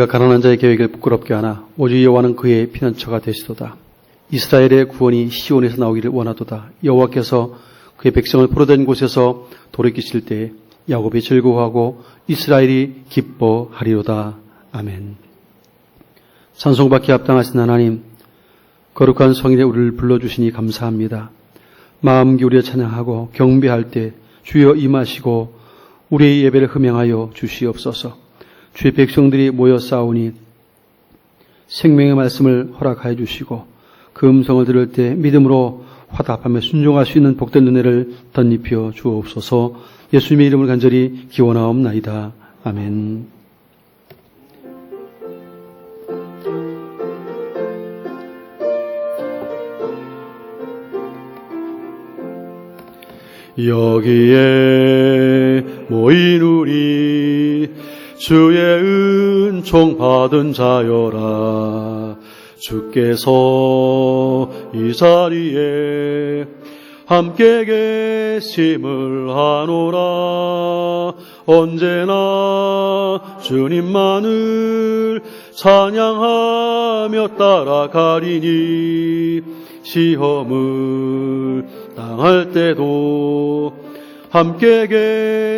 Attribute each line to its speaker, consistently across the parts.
Speaker 1: 그가 가난한 자의 계획을 부끄럽게 하나 오직 여호와는 그의 피난처가 되시도다. 이스라엘의 구원이 시온에서 나오기를 원하도다. 여호와께서 그의 백성을 포로된 곳에서 돌이키실 때에 야곱이 즐거워하고 이스라엘이 기뻐하리로다. 아멘. 찬송받기에 합당하신 하나님, 거룩한 성일에 우리를 불러주시니 감사합니다. 마음 기울여 찬양하고 경배할 때 주여 임하시고 우리의 예배를 흠양하여 주시옵소서. 주의 백성들이 모여 싸우니 생명의 말씀을 허락하여 주시고 그 음성을 들을 때 믿음으로 화답하며 순종할 수 있는 복된 은혜를 덧입혀 주옵소서. 예수님의 이름을 간절히 기원하옵나이다. 아멘. 여기에 모인 우리 주의 은총 받은 자여라. 주께서 이 자리에 함께 계심을 하노라. 언제나 주님만을 찬양하며 따라가리니 시험을 당할 때도 함께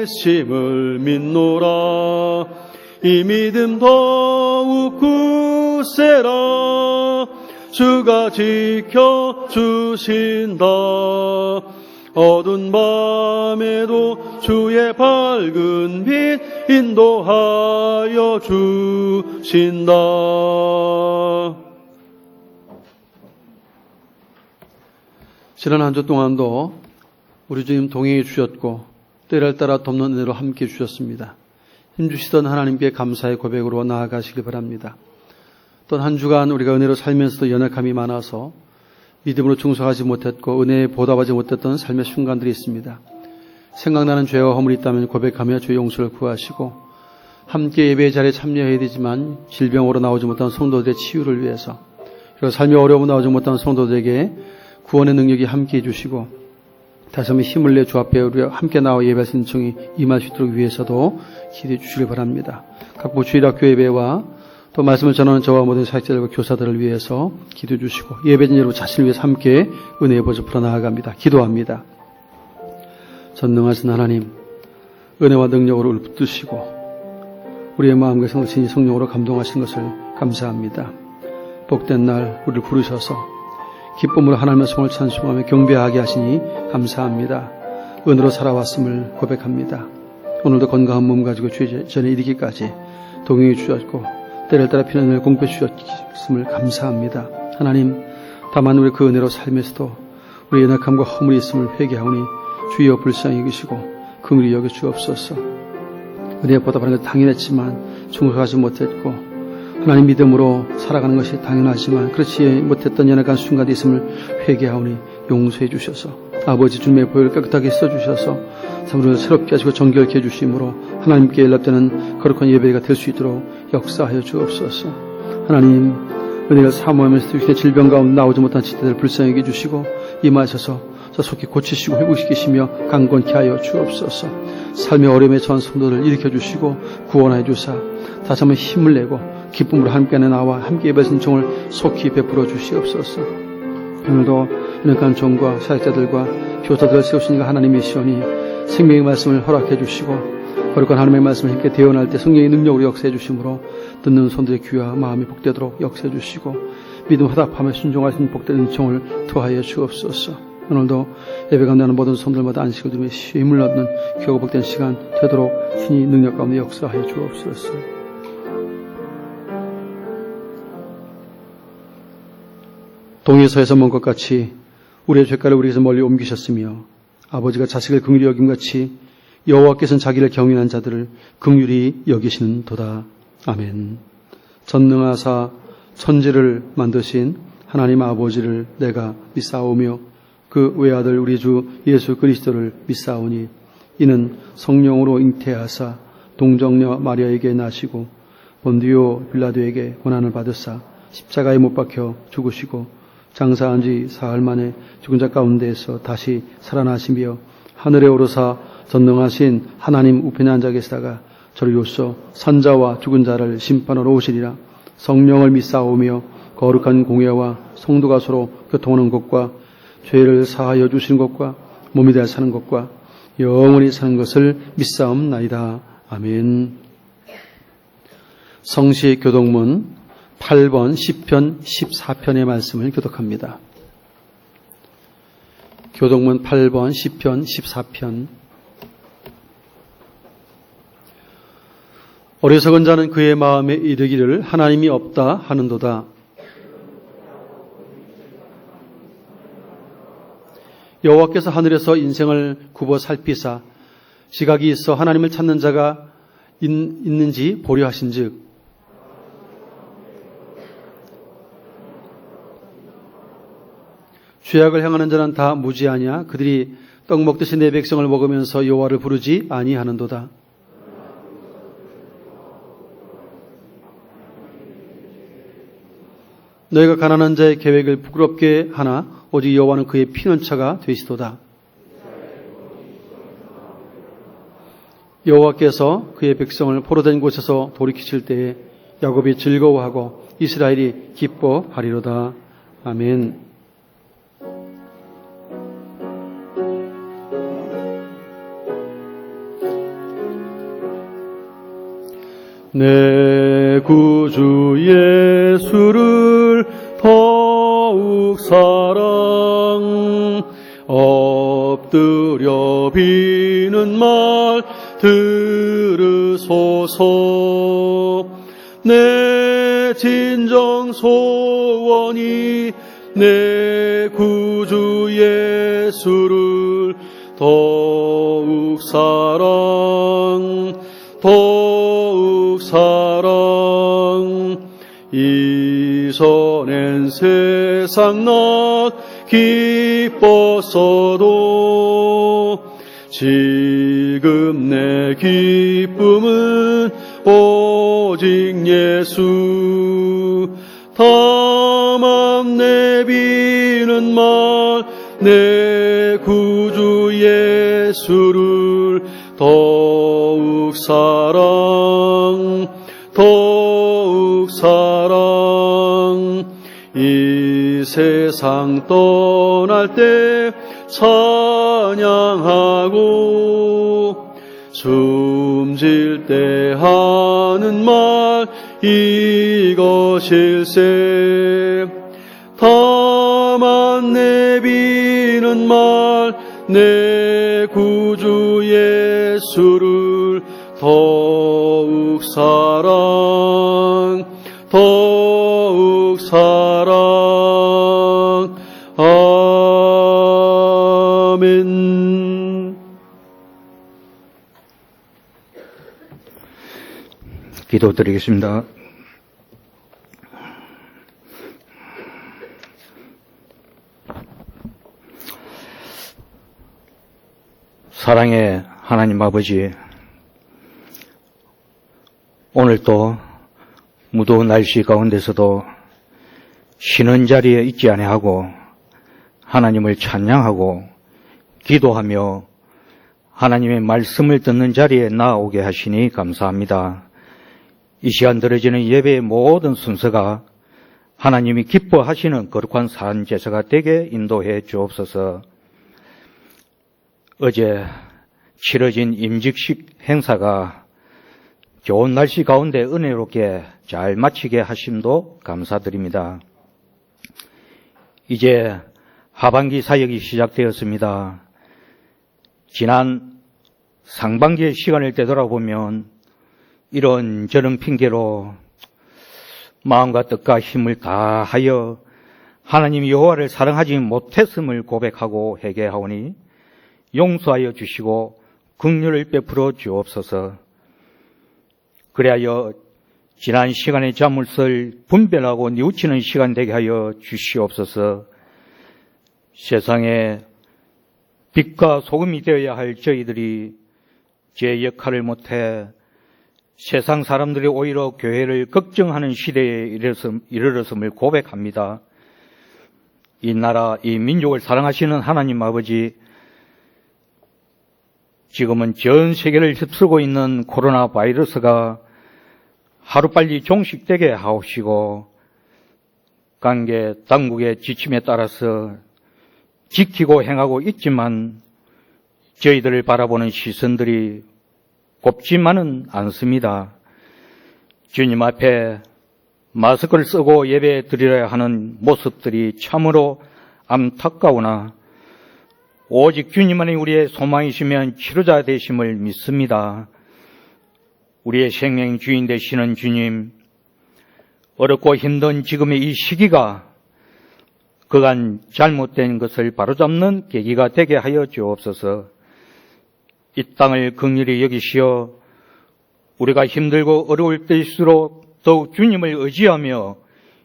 Speaker 1: 계심을 믿노라. 이 믿음 더욱 굳세라. 주가 지켜주신다. 어두운 밤에도 주의 밝은 빛 인도하여 주신다. 지난 한 주 동안도 우리 주님 동행해 주셨고 때를 따라 돕는 은혜로 함께 해 주셨습니다. 힘주시던 하나님께 감사의 고백으로 나아가시길 바랍니다. 또 한 주간 우리가 은혜로 살면서도 연약함이 많아서 믿음으로 충성하지 못했고 은혜에 보답하지 못했던 삶의 순간들이 있습니다. 생각나는 죄와 허물이 있다면 고백하며 주의 용서를 구하시고 함께 예배의 자리에 참여해야 되지만 질병으로 나오지 못한 성도들의 치유를 위해서 그리고 삶의 어려움으로 나오지 못한 성도들에게 구원의 능력이 함께해 주시고 다시 한번 힘을 내 주 앞에 우리가 함께 나와 예배 신청이 임할 수 있도록 위해서도 기도해 주시길 바랍니다. 각 주일학교 예배와 또 말씀을 전하는 저와 모든 사역자들과 교사들을 위해서 기도해 주시고 예배진 여러분 자신을 위해서 함께 은혜의 보좌 풀어나아갑니다. 기도합니다. 전능하신 하나님, 은혜와 능력으로 우리를 붙드시고 우리의 마음과 성신이 성령으로 감동하신 것을 감사합니다. 복된 날 우리를 부르셔서 기쁨으로 하나님의 성을 찬송하며 경배하게 하시니 감사합니다. 은혜로 살아왔음을 고백합니다. 오늘도 건강한 몸 가지고 주의 전에 이르기까지 동행해 주셨고 때를 따라 피난 은혜를 공급해 주셨음을 감사합니다. 하나님, 다만 우리 그 은혜로 살면서도 우리 연약함과 허물이 있음을 회개하오니 주여 불쌍히 여기시고 긍휼히 여겨 주옵소서. 은혜에 보답하는 것은 당연했지만 충성하지 못했고 하나님 믿음으로 살아가는 것이 당연하지만 그렇지 못했던 연약한 순간이 있음을 회개하오니 용서해 주셔서 아버지 주님의 보혈을 깨끗하게 써주셔서 참으로 새롭게 하시고 정결케 해주심으로 하나님께 연락되는 거룩한 예배가 될 수 있도록 역사하여 주옵소서. 하나님, 은혜를 사모하면서 주시는 질병 가운데 나오지 못한 지체들을 불쌍히 여겨주시고 임하셔서 속히 고치시고 회복시키시며 강건케 하여 주옵소서. 삶의 어려움에 처한 성도들을 일으켜주시고 구원하여 주사 다시 한번 힘을 내고 기쁨으로 함께 안에 나와 함께 예배 신청을 속히 베풀어 주시옵소서. 오늘도 연약한 종과 사역자들과 교사들을 세우시니까 하나님이시오니 생명의 말씀을 허락해 주시고 거룩한 하나님의 말씀을 함께 대언할 때 성령의 능력으로 역사해 주심으로 듣는 손들의 귀와 마음이 복되도록 역사해 주시고 믿음 화답하며 순종할 수 있는 복된 은총을 더하여 주옵소서. 오늘도 예배 가운데 하는 모든 손들마다 안식을 두며 힘을 얻는 귀하고 복된 시간 되도록 신이 능력 가운데 역사하여 주옵소서. 동에서에서 먼 것 같이 우리의 죄가를 우리에게서 멀리 옮기셨으며 아버지가 자식을 긍휼히 여김같이 여호와께서는 자기를 경외하는 자들을 긍휼히 여기시는 도다. 아멘. 전능하사 천지를 만드신 하나님 아버지를 내가 믿사오며 그 외아들 우리 주 예수 그리스도를 믿사오니 이는 성령으로 잉태하사 동정녀 마리아에게 나시고 본디오 빌라도에게 고난을 받으사 십자가에 못 박혀 죽으시고 장사한 지 사흘 만에 죽은 자 가운데에서 다시 살아나시며 하늘에 오르사 전능하신 하나님 우편에 앉아 계시다가 저를 이로써 산자와 죽은 자를 심판하러 오시리라. 성령을 믿사오며 거룩한 공예와 성도가 서로 교통하는 것과 죄를 사하여 주시는 것과 몸이 되어 사는 것과 영원히 사는 것을 믿사옵나이다. 아멘. 성시 교독문 8번 10편 14편의 말씀을 교독합니다. 교독문 8번 10편 14편. 어리석은 자는 그의 마음에 이르기를 하나님이 없다 하는도다. 여호와께서 하늘에서 인생을 굽어 살피사 지각이 있어 하나님을 찾는 자가 있는지 보려 하신즉 죄악을 행하는 자는 다 무지하냐? 그들이 떡 먹듯이 내 백성을 먹으면서 여호와를 부르지 아니하는도다. 너희가 가난한 자의 계획을 부끄럽게 하나 오직 여호와는 그의 피난처가 되시도다. 여호와께서 그의 백성을 포로된 곳에서 돌이키실 때에 야곱이 즐거워하고 이스라엘이 기뻐하리로다. 아멘. 내 구주 예수를 더욱 사랑 엎드려 비는 말 들으소서. 내 진정 소원이 내 구주 예수를 더욱 사랑 이전엔 세상 나 기뻤어도 지금 내 기쁨은 오직 예수. 다만 내비는 말 내 구주 예수를 더욱 사랑 이 세상 떠날 때 찬양하고 숨질 때 하는 말 이것일세. 다만 내비는 말 내 구주 예수를 더욱 사랑 아멘.
Speaker 2: 기도드리겠습니다. 사랑의 하나님 아버지, 오늘도 무더운 날씨 가운데서도 쉬는 자리에 있지 아니하고 하나님을 찬양하고 기도하며 하나님의 말씀을 듣는 자리에 나오게 하시니 감사합니다. 이 시간 드려지는 예배의 모든 순서가 하나님이 기뻐하시는 거룩한 산 제사가 되게 인도해 주옵소서. 어제 치러진 임직식 행사가 좋은 날씨 가운데 은혜롭게 잘 마치게 하심도 감사드립니다. 이제 하반기 사역이 시작되었습니다. 지난 상반기의 시간을 되돌아보면 이런저런 핑계로 마음과 뜻과 힘을 다하여 하나님 여호와를 사랑하지 못했음을 고백하고 회개하오니 용서하여 주시고 긍휼을 베풀어 주옵소서. 그리하여 지난 시간의 자물쇠를 분별하고 뉘우치는 시간 되게 하여 주시옵소서. 세상에 빛과 소금이 되어야 할 저희들이 제 역할을 못해 세상 사람들이 오히려 교회를 걱정하는 시대에 이르렀음을 고백합니다. 이 나라, 이 민족을 사랑하시는 하나님 아버지, 지금은 전 세계를 휩쓸고 있는 코로나 바이러스가 하루빨리 종식되게 하옵시고 관계 당국의 지침에 따라서 지키고 행하고 있지만 저희들을 바라보는 시선들이 곱지만은 않습니다. 주님 앞에 마스크를 쓰고 예배 드리려야 하는 모습들이 참으로 안타까우나 오직 주님만이 우리의 소망이시면 치료자 되심을 믿습니다. 우리의 생명 주인 되시는 주님, 어렵고 힘든 지금의 이 시기가 그간 잘못된 것을 바로잡는 계기가 되게 하여 주옵소서. 이 땅을 긍휼히 여기시어 우리가 힘들고 어려울 때일수록 더욱 주님을 의지하며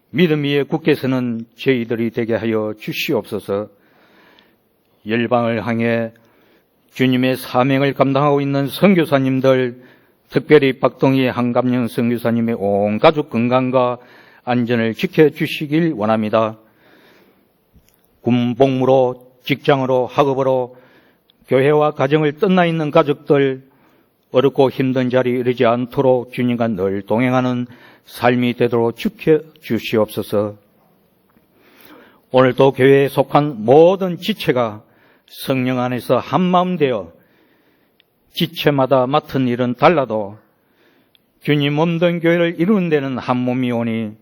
Speaker 2: 믿음 위에 굳게 서는 저희들이 되게 하여 주시옵소서. 열방을 향해 주님의 사명을 감당하고 있는 선교사님들, 특별히 박동희 한감령 선교사님의 온 가족 건강과 안전을 지켜주시길 원합니다. 군복무로, 직장으로, 학업으로 교회와 가정을 떠나 있는 가족들, 어렵고 힘든 자리에 이르지 않도록 주님과 늘 동행하는 삶이 되도록 지켜주시옵소서. 오늘도 교회에 속한 모든 지체가 성령 안에서 한마음 되어 지체마다 맡은 일은 달라도 주님 몸된 교회를 이루는 데는 한 몸이오니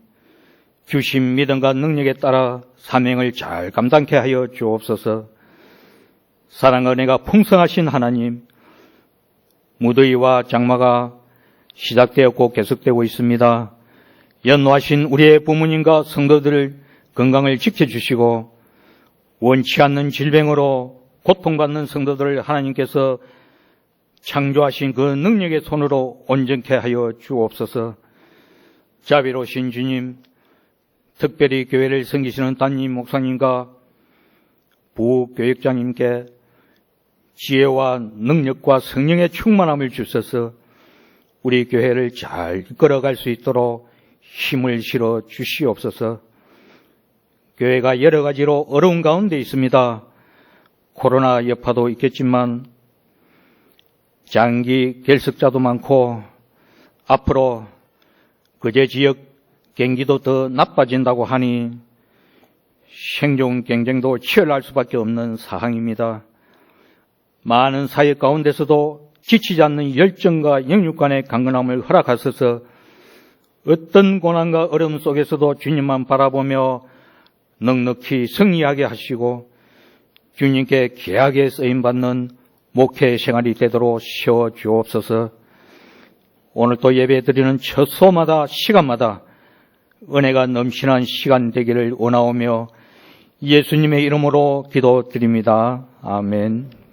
Speaker 2: 주신 믿음과 능력에 따라 사명을 잘 감당케 하여 주옵소서. 사랑과 은혜가 풍성하신 하나님, 무더위와 장마가 시작되었고 계속되고 있습니다. 연노하신 우리의 부모님과 성도들 건강을 지켜주시고 원치 않는 질병으로 고통받는 성도들을 하나님께서 창조하신 그 능력의 손으로 온전케 하여 주옵소서. 자비로우신 주님, 특별히 교회를 섬기시는 담임 목사님과 부교역장님께 지혜와 능력과 성령의 충만함을 주셔서 우리 교회를 잘 이끌어갈 수 있도록 힘을 실어 주시옵소서. 교회가 여러 가지로 어려운 가운데 있습니다. 코로나 여파도 있겠지만 장기 결석자도 많고 앞으로 거제 지역 경기도 더 나빠진다고 하니 생존 경쟁도 치열할 수밖에 없는 사항입니다. 많은 사역 가운데서도 지치지 않는 열정과 영육간의 강건함을 허락하셔서 어떤 고난과 어려움 속에서도 주님만 바라보며 넉넉히 승리하게 하시고 주님께 귀하게 쓰임받는 목회 생활이 되도록 세워주옵소서. 오늘도 예배드리는 처소마다 시간마다 은혜가 넘치는 시간 되기를 원하오며 예수님의 이름으로 기도드립니다. 아멘.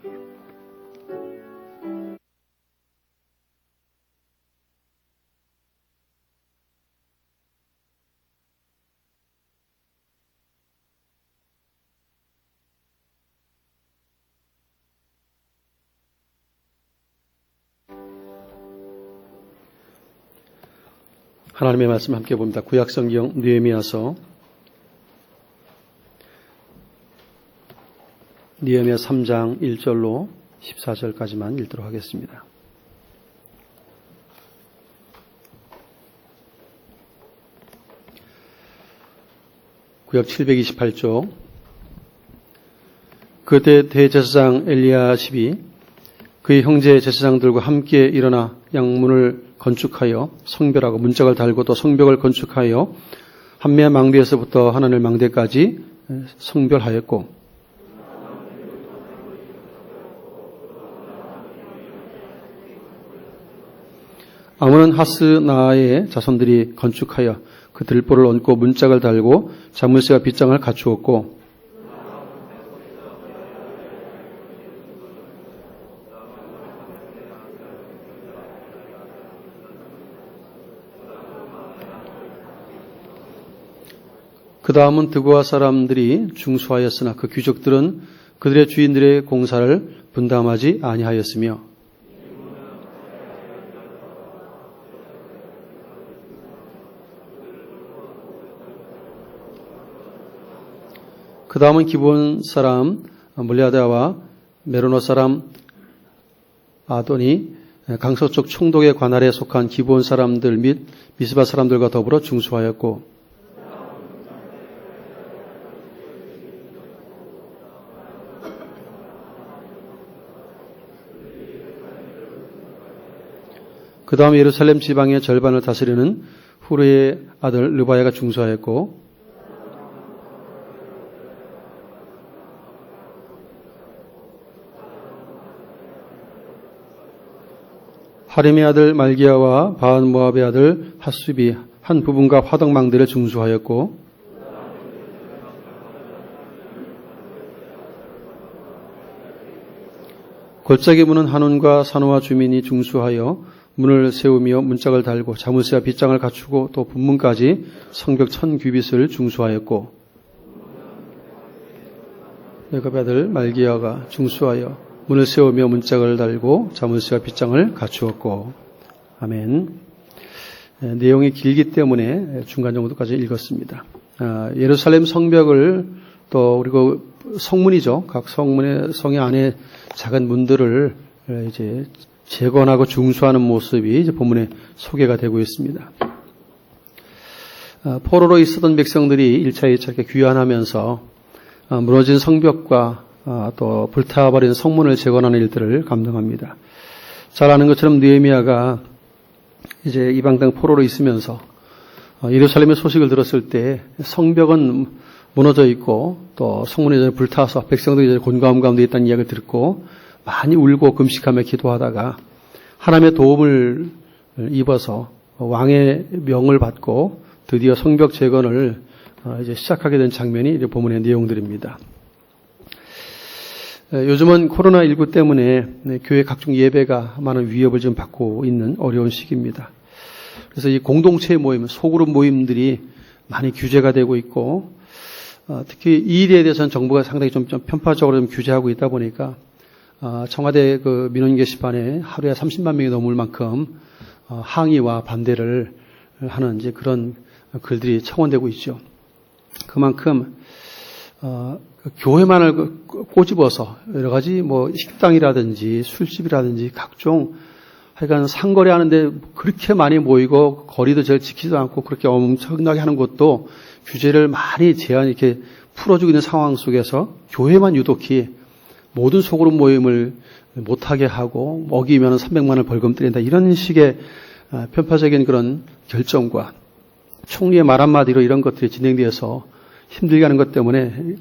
Speaker 1: 하나님의 말씀 함께 봅니다. 구약성경 느헤미야 3장 1절로 14절까지만 읽도록 하겠습니다. 구약 728쪽. 그때 대제사장 엘리야십이 그의 형제 제사장들과 함께 일어나 양문을 건축하여 성별하고 문짝을 달고 또 성벽을 건축하여 한매 망대에서부터 하나늘 망대까지 성별하였고 아몬은 하스나의 자손들이 건축하여 그 들보를 얹고 문짝을 달고 자물쇠와 빗장을 갖추었고 그 다음은 드고아 사람들이 중수하였으나 그 귀족들은 그들의 주인들의 공사를 분담하지 아니하였으며 그 다음은 기브온 사람 몰리아다와 메로노 사람 아도니, 강서쪽 총독의 관할에 속한 기브온 사람들 및 미스바 사람들과 더불어 중수하였고 그 다음 예루살렘 지방의 절반을 다스리는 후르의 아들 르바야가 중수하였고 하림의 아들 말기야와 바한 모압의 아들 핫수비 한 부분과 화덕망들을 중수하였고 골짜기 문은 한온과 산호와 주민이 중수하여 문을 세우며 문짝을 달고 자물쇠와 빗장을 갖추고 또 분문까지 성벽 1000규빗을 중수하였고 야곱의 아들 말기야가 중수하여 문을 세우며 문짝을 달고 자물쇠와 빗장을 갖추었고 아멘. 내용이 길기 때문에 중간 정도까지 읽었습니다. 예루살렘 성벽을 또 그리고 성문이죠. 각 성의 안에 작은 문들을 이제 재건하고 중수하는 모습이 이제 본문에 소개가 되고 있습니다. 포로로 있었던 백성들이 1차, 2차 이렇게 귀환하면서 무너진 성벽과 또 불타버린 성문을 재건하는 일들을 감당합니다. 잘 아는 것처럼 느헤미야가 이제 이방 땅 포로로 있으면서 예루살렘의 소식을 들었을 때 성벽은 무너져 있고 또 성문이 불타서 백성들이 이제 곤고함 가운데 있다는 이야기를 듣고 많이 울고 금식하며 기도하다가 하나님의 도움을 입어서 왕의 명을 받고 드디어 성벽 재건을 이제 시작하게 된 장면이 이제 본문의 내용들입니다. 요즘은 코로나19 때문에 교회 각종 예배가 많은 위협을 지금 받고 있는 어려운 시기입니다. 그래서 이 공동체 모임, 소그룹 모임들이 많이 규제가 되고 있고 특히 이 일에 대해서는 정부가 상당히 좀 편파적으로 좀 규제하고 있다 보니까 청와대 그 민원 게시판에 하루에 30만 명이 넘을 만큼 항의와 반대를 하는 이제 그런 글들이 청원되고 있죠. 그만큼 교회만을 꼬집어서 여러 가지 뭐 식당이라든지 술집이라든지 각종 하여간 상거래 하는데 그렇게 많이 모이고 거리도 잘 지키지도 않고 그렇게 엄청나게 하는 것도 규제를 많이 이렇게 풀어주고 있는 상황 속에서 교회만 유독히 모든 소그룹 모임을 못하게 하고 어기면 300만 원 벌금 때린다 이런 식의 편파적인 그런 결정과 총리의 말 한마디로 이런 것들이 진행되어서 힘들게 하는 것 때문에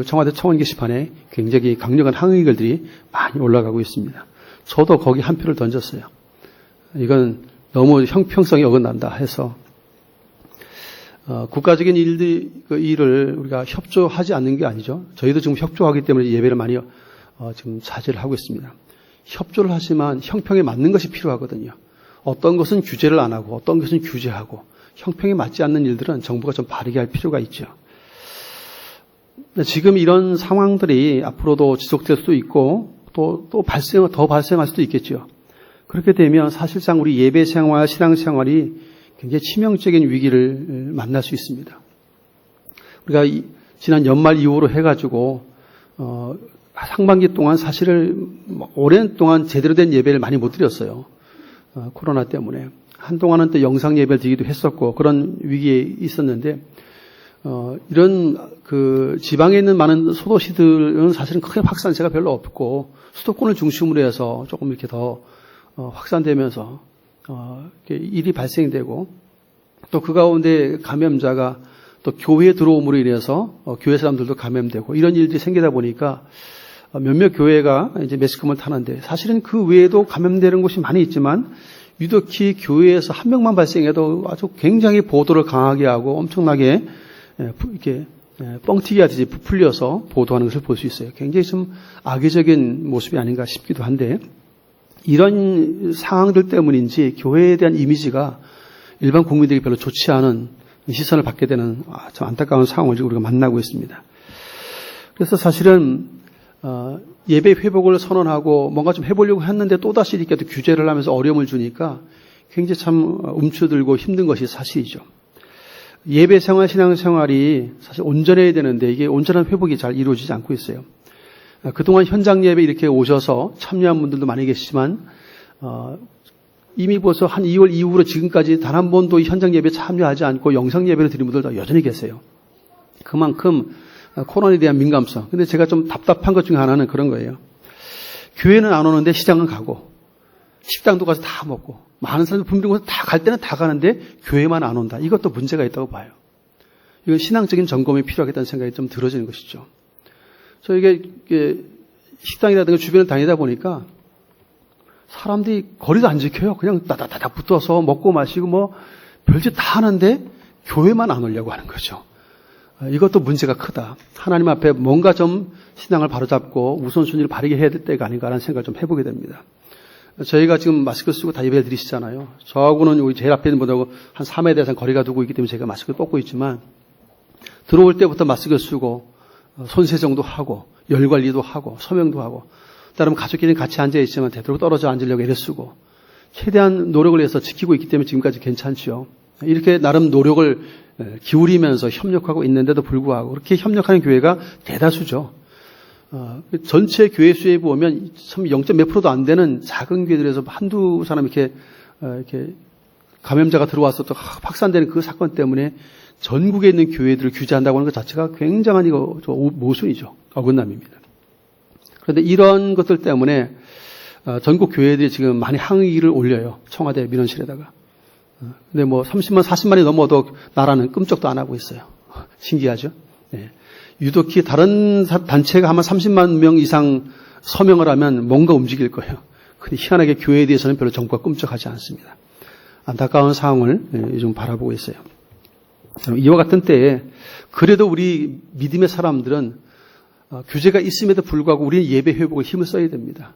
Speaker 1: 청와대 청원 게시판에 굉장히 강력한 항의 글들이 많이 올라가고 있습니다. 저도 거기 한 표를 던졌어요. 이건 너무 형평성이 어긋난다 해서 국가적인 일을 우리가 협조하지 않는 게 아니죠. 저희도 지금 협조하기 때문에 예배를 많이 지금 자제를 하고 있습니다. 협조를 하지만 형평에 맞는 것이 필요하거든요. 어떤 것은 규제를 안 하고 어떤 것은 규제하고 형평에 맞지 않는 일들은 정부가 좀 바르게 할 필요가 있죠. 지금 이런 상황들이 앞으로도 지속될 수도 있고 또 더 발생할 수도 있겠죠. 그렇게 되면 사실상 우리 예배 생활, 신앙 생활이 굉장히 치명적인 위기를 만날 수 있습니다. 우리가 지난 연말 이후로 해가지고 상반기 동안 사실을 오랜 동안 제대로 된 예배를 많이 못 드렸어요. 코로나 때문에. 한동안은 또 영상 예배를 드리기도 했었고 그런 위기에 있었는데 이런 그 지방에 있는 많은 소도시들은 사실은 크게 확산세가 별로 없고 수도권을 중심으로 해서 조금 이렇게 더 확산되면서 이렇게 일이 발생되고 또 그 가운데 감염자가 또 교회에 들어옴으로 인해서 교회 사람들도 감염되고 이런 일들이 생기다 보니까 몇몇 교회가 이제 매스컴을 타는데 사실은 그 외에도 감염되는 곳이 많이 있지만 유독히 교회에서 한 명만 발생해도 아주 굉장히 보도를 강하게 하고 엄청나게 이렇게 뻥튀기 하듯이 부풀려서 보도하는 것을 볼 수 있어요. 굉장히 좀 악의적인 모습이 아닌가 싶기도 한데 이런 상황들 때문인지 교회에 대한 이미지가 일반 국민들이 별로 좋지 않은 시선을 받게 되는 좀 안타까운 상황을 지금 우리가 만나고 있습니다. 그래서 사실은 예배 회복을 선언하고 뭔가 좀 해보려고 했는데 또다시 이렇게 또 규제를 하면서 어려움을 주니까 굉장히 참 움츠들고 힘든 것이 사실이죠. 예배 생활, 신앙 생활이 사실 온전해야 되는데 이게 온전한 회복이 잘 이루어지지 않고 있어요. 그동안 현장 예배 이렇게 오셔서 참여한 분들도 많이 계시지만 이미 벌써 한 2월 이후로 지금까지 단 한 번도 현장 예배 참여하지 않고 영상 예배를 드린 분들도 여전히 계세요. 그만큼 코로나에 대한 민감성. 근데 제가 좀 답답한 것 중에 하나는 그런 거예요. 교회는 안 오는데 시장은 가고 식당도 가서 다 먹고 많은 사람들 분명히 다 갈 때는 다 가는데 교회만 안 온다. 이것도 문제가 있다고 봐요. 이건 신앙적인 점검이 필요하겠다는 생각이 좀 들어지는 것이죠. 저 이게 식당이라든가 주변을 다니다 보니까 사람들이 거리도 안 지켜요. 그냥 따다다닥 붙어서 먹고 마시고 뭐 별짓 다 하는데 교회만 안 오려고 하는 거죠. 이것도 문제가 크다. 하나님 앞에 뭔가 좀 신앙을 바로잡고 우선순위를 바르게 해야 될 때가 아닌가라는 생각을 좀 해보게 됩니다. 저희가 지금 마스크 쓰고 다 예배를 드리시잖아요. 저하고는 여기 제일 앞에 있는 분하고 한 3회 대상 거리가 두고 있기 때문에 제가 마스크를 뽑고 있지만 들어올 때부터 마스크를 쓰고 손세정도 하고 열 관리도 하고 소명도 하고 따르면 가족끼리 같이 앉아 있지만 되도록 떨어져 앉으려고 애를 쓰고 최대한 노력을 해서 지키고 있기 때문에 지금까지 괜찮죠. 이렇게 나름 노력을 기울이면서 협력하고 있는데도 불구하고 그렇게 협력하는 교회가 대다수죠. 전체 교회 수에 보면 참 0.몇 %도 안 되는 작은 교회들에서 한두 사람 이렇게 감염자가 들어와서 또 확산되는 그 사건 때문에 전국에 있는 교회들을 규제한다고 하는 것 자체가 굉장한 모순이죠. 어긋남입니다. 그런데 이런 것들 때문에 전국 교회들이 지금 많이 항의를 올려요. 청와대 민원실에다가. 근데 뭐 30만, 40만이 넘어도 나라는 끔찍도 안 하고 있어요. 신기하죠? 네. 유독히 다른 단체가 아마 30만 명 이상 서명을 하면 뭔가 움직일 거예요. 근데 희한하게 교회에 대해서는 별로 정부가 끔찍하지 않습니다. 안타까운 상황을 요즘 바라보고 있어요. 이와 같은 때에 그래도 우리 믿음의 사람들은 규제가 있음에도 불구하고 우리는 예배 회복에 힘을 써야 됩니다.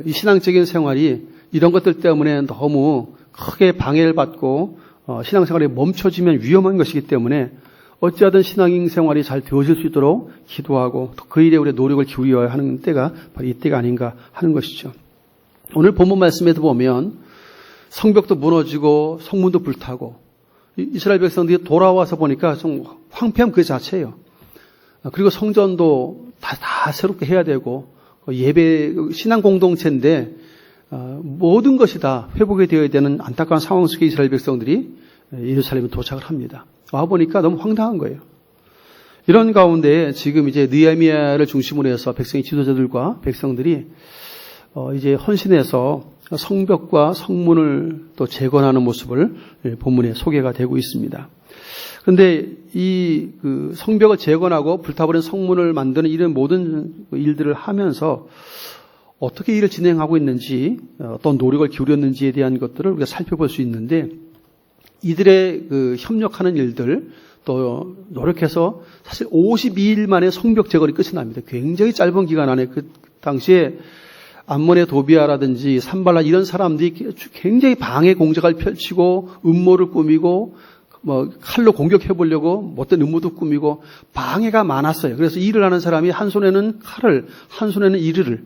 Speaker 1: 이 신앙적인 생활이 이런 것들 때문에 너무 크게 방해를 받고 신앙생활이 멈춰지면 위험한 것이기 때문에 어찌하든 신앙생활이 잘 되어질 수 있도록 기도하고 그 일에 우리의 노력을 기울여야 하는 때가 바로 이때가 아닌가 하는 것이죠. 오늘 본문 말씀에도 보면 성벽도 무너지고 성문도 불타고 이스라엘 백성들이 돌아와서 보니까 좀 황폐함 그 자체예요. 그리고 성전도 다 새롭게 해야 되고 예배 신앙 공동체인데 모든 것이 다 회복이 되어야 되는 안타까운 상황 속에 이스라엘 백성들이 예루살렘에 도착을 합니다. 와 보니까 너무 황당한 거예요. 이런 가운데 지금 이제 느헤미야를 중심으로 해서 백성의 지도자들과 백성들이 이제 헌신해서 성벽과 성문을 또 재건하는 모습을 본문에 소개가 되고 있습니다. 그런데 이 성벽을 재건하고 불타버린 성문을 만드는 이런 모든 일들을 하면서 어떻게 일을 진행하고 있는지 어떤 노력을 기울였는지에 대한 것들을 우리가 살펴볼 수 있는데 이들의 협력하는 일들 또 노력해서 사실 52일 만에 성벽 재건이 끝이 납니다. 굉장히 짧은 기간 안에 그 당시에 암몬의 도비아라든지 산발라 이런 사람들이 굉장히 방해 공작을 펼치고 음모를 꾸미고 칼로 공격해 보려고 못된 음모도 꾸미고 방해가 많았어요. 그래서 일을 하는 사람이 한 손에는 칼을 한 손에는 이르를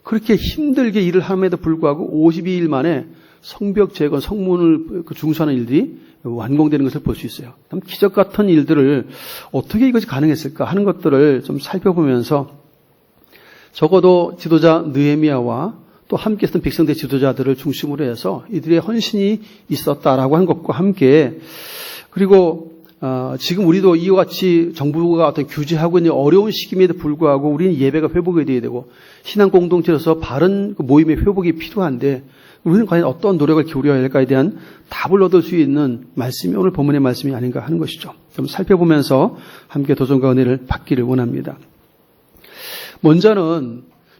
Speaker 1: 그렇게 힘들게 일을 함에도 불구하고 52일 만에 성벽 재건, 성문을 중수하는 일들이 완공되는 것을 볼 수 있어요. 기적 같은 일들을 어떻게 이것이 가능했을까 하는 것들을 좀 살펴보면서 적어도 지도자 느헤미야와 또 함께 했던 백성대 지도자들을 중심으로 해서 이들의 헌신이 있었다라고 하는 것과 함께 그리고 지금 우리도 이와 같이 정부가 어떤 규제하고 있는 어려운 시기임에도 불구하고 우리는 예배가 회복이 되어야 되고 신앙 공동체로서 바른 모임의 회복이 필요한데 우리는 과연 어떤 노력을 기울여야 할까에 대한 답을 얻을 수 있는 말씀이 오늘 본문의 말씀이 아닌가 하는 것이죠. 좀 살펴보면서 함께 도전과 은혜를 받기를 원합니다.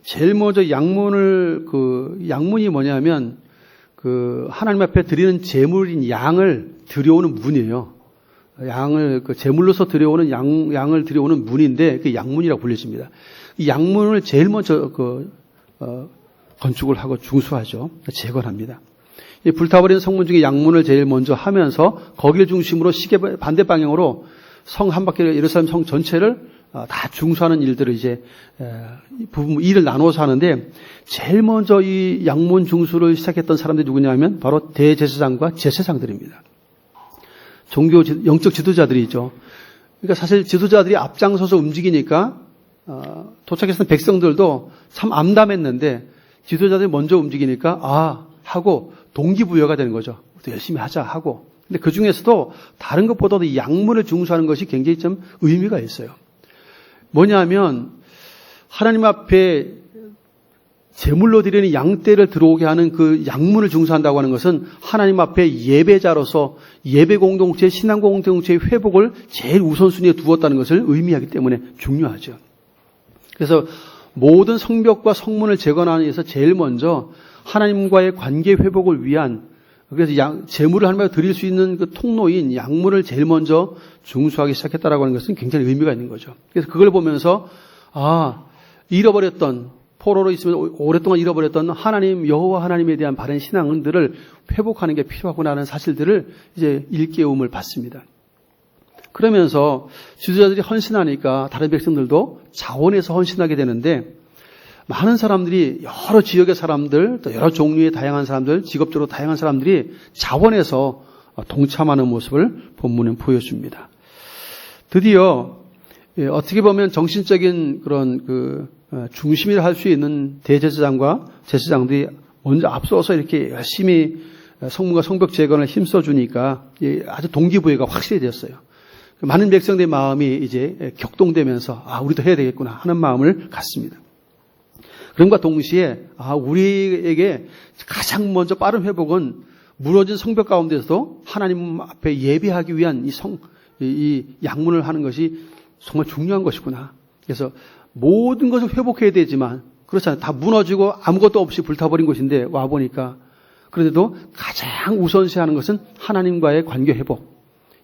Speaker 1: 제일 먼저 양문이 뭐냐면 하나님 앞에 드리는 제물인 양을 들여오는 문이에요. 양을 제물로서 들여오는 양을 들여오는 문인데 그 양문이라고 불려집니다. 이 양문을 제일 먼저 건축을 하고 중수하죠. 재건합니다. 이 불타버린 성문 중에 양문을 제일 먼저 하면서 거기를 중심으로 시계 반대 방향으로 성 한 바퀴를 예루살렘 성 전체를 다 중수하는 일들을 이제 일을 나눠서 하는데 제일 먼저 이 양문 중수를 시작했던 사람들이 누구냐면 바로 대제사장과 제사장들입니다. 영적 지도자들이죠. 그러니까 사실 지도자들이 앞장서서 움직이니까 도착했던 백성들도 참 암담했는데 지도자들이 먼저 움직이니까 하고 동기부여가 되는 거죠. 또 열심히 하자 하고. 근데 그 중에서도 다른 것보다도 이 양문을 중수하는 것이 굉장히 좀 의미가 있어요. 뭐냐면 하나님 앞에 제물로 드리는 양떼를 들어오게 하는 그 양문을 중수한다고 하는 것은 하나님 앞에 예배자로서 예배 공동체, 신앙 공동체의 회복을 제일 우선순위에 두었다는 것을 의미하기 때문에 중요하죠. 그래서 모든 성벽과 성문을 재건하기 위해서 제일 먼저 하나님과의 관계 회복을 위한, 그래서 제물을 하나님께 드릴 수 있는 그 통로인 양문을 제일 먼저 중수하기 시작했다라고 하는 것은 굉장히 의미가 있는 거죠. 그래서 그걸 보면서 잃어버렸던, 포로로 있으면 오랫동안 잃어버렸던 하나님, 여호와 하나님에 대한 바른 신앙들을 회복하는 게 필요하구나 하는 사실들을 이제 일깨움을 받습니다. 그러면서 지도자들이 헌신하니까 다른 백성들도 자원해서 헌신하게 되는데, 많은 사람들이, 여러 지역의 사람들, 또 여러 종류의 다양한 사람들, 직업적으로 다양한 사람들이 자원해서 동참하는 모습을 본문은 보여줍니다. 드디어 어떻게 보면 정신적인 그런 중심이라 할 수 있는 대제사장과 제사장들이 먼저 앞서서 이렇게 열심히 성문과 성벽 재건을 힘써주니까 아주 동기부여가 확실히 되었어요. 많은 백성들의 마음이 이제 격동되면서 우리도 해야 되겠구나 하는 마음을 갖습니다. 그럼과 동시에 우리에게 가장 먼저 빠른 회복은 무너진 성벽 가운데서도 하나님 앞에 예배하기 위한 이 양문을 하는 것이 정말 중요한 것이구나. 그래서 모든 것을 회복해야 되지만 그렇잖아요. 다 무너지고 아무것도 없이 불타버린 곳인데 와보니까, 그런데도 가장 우선시하는 것은 하나님과의 관계 회복,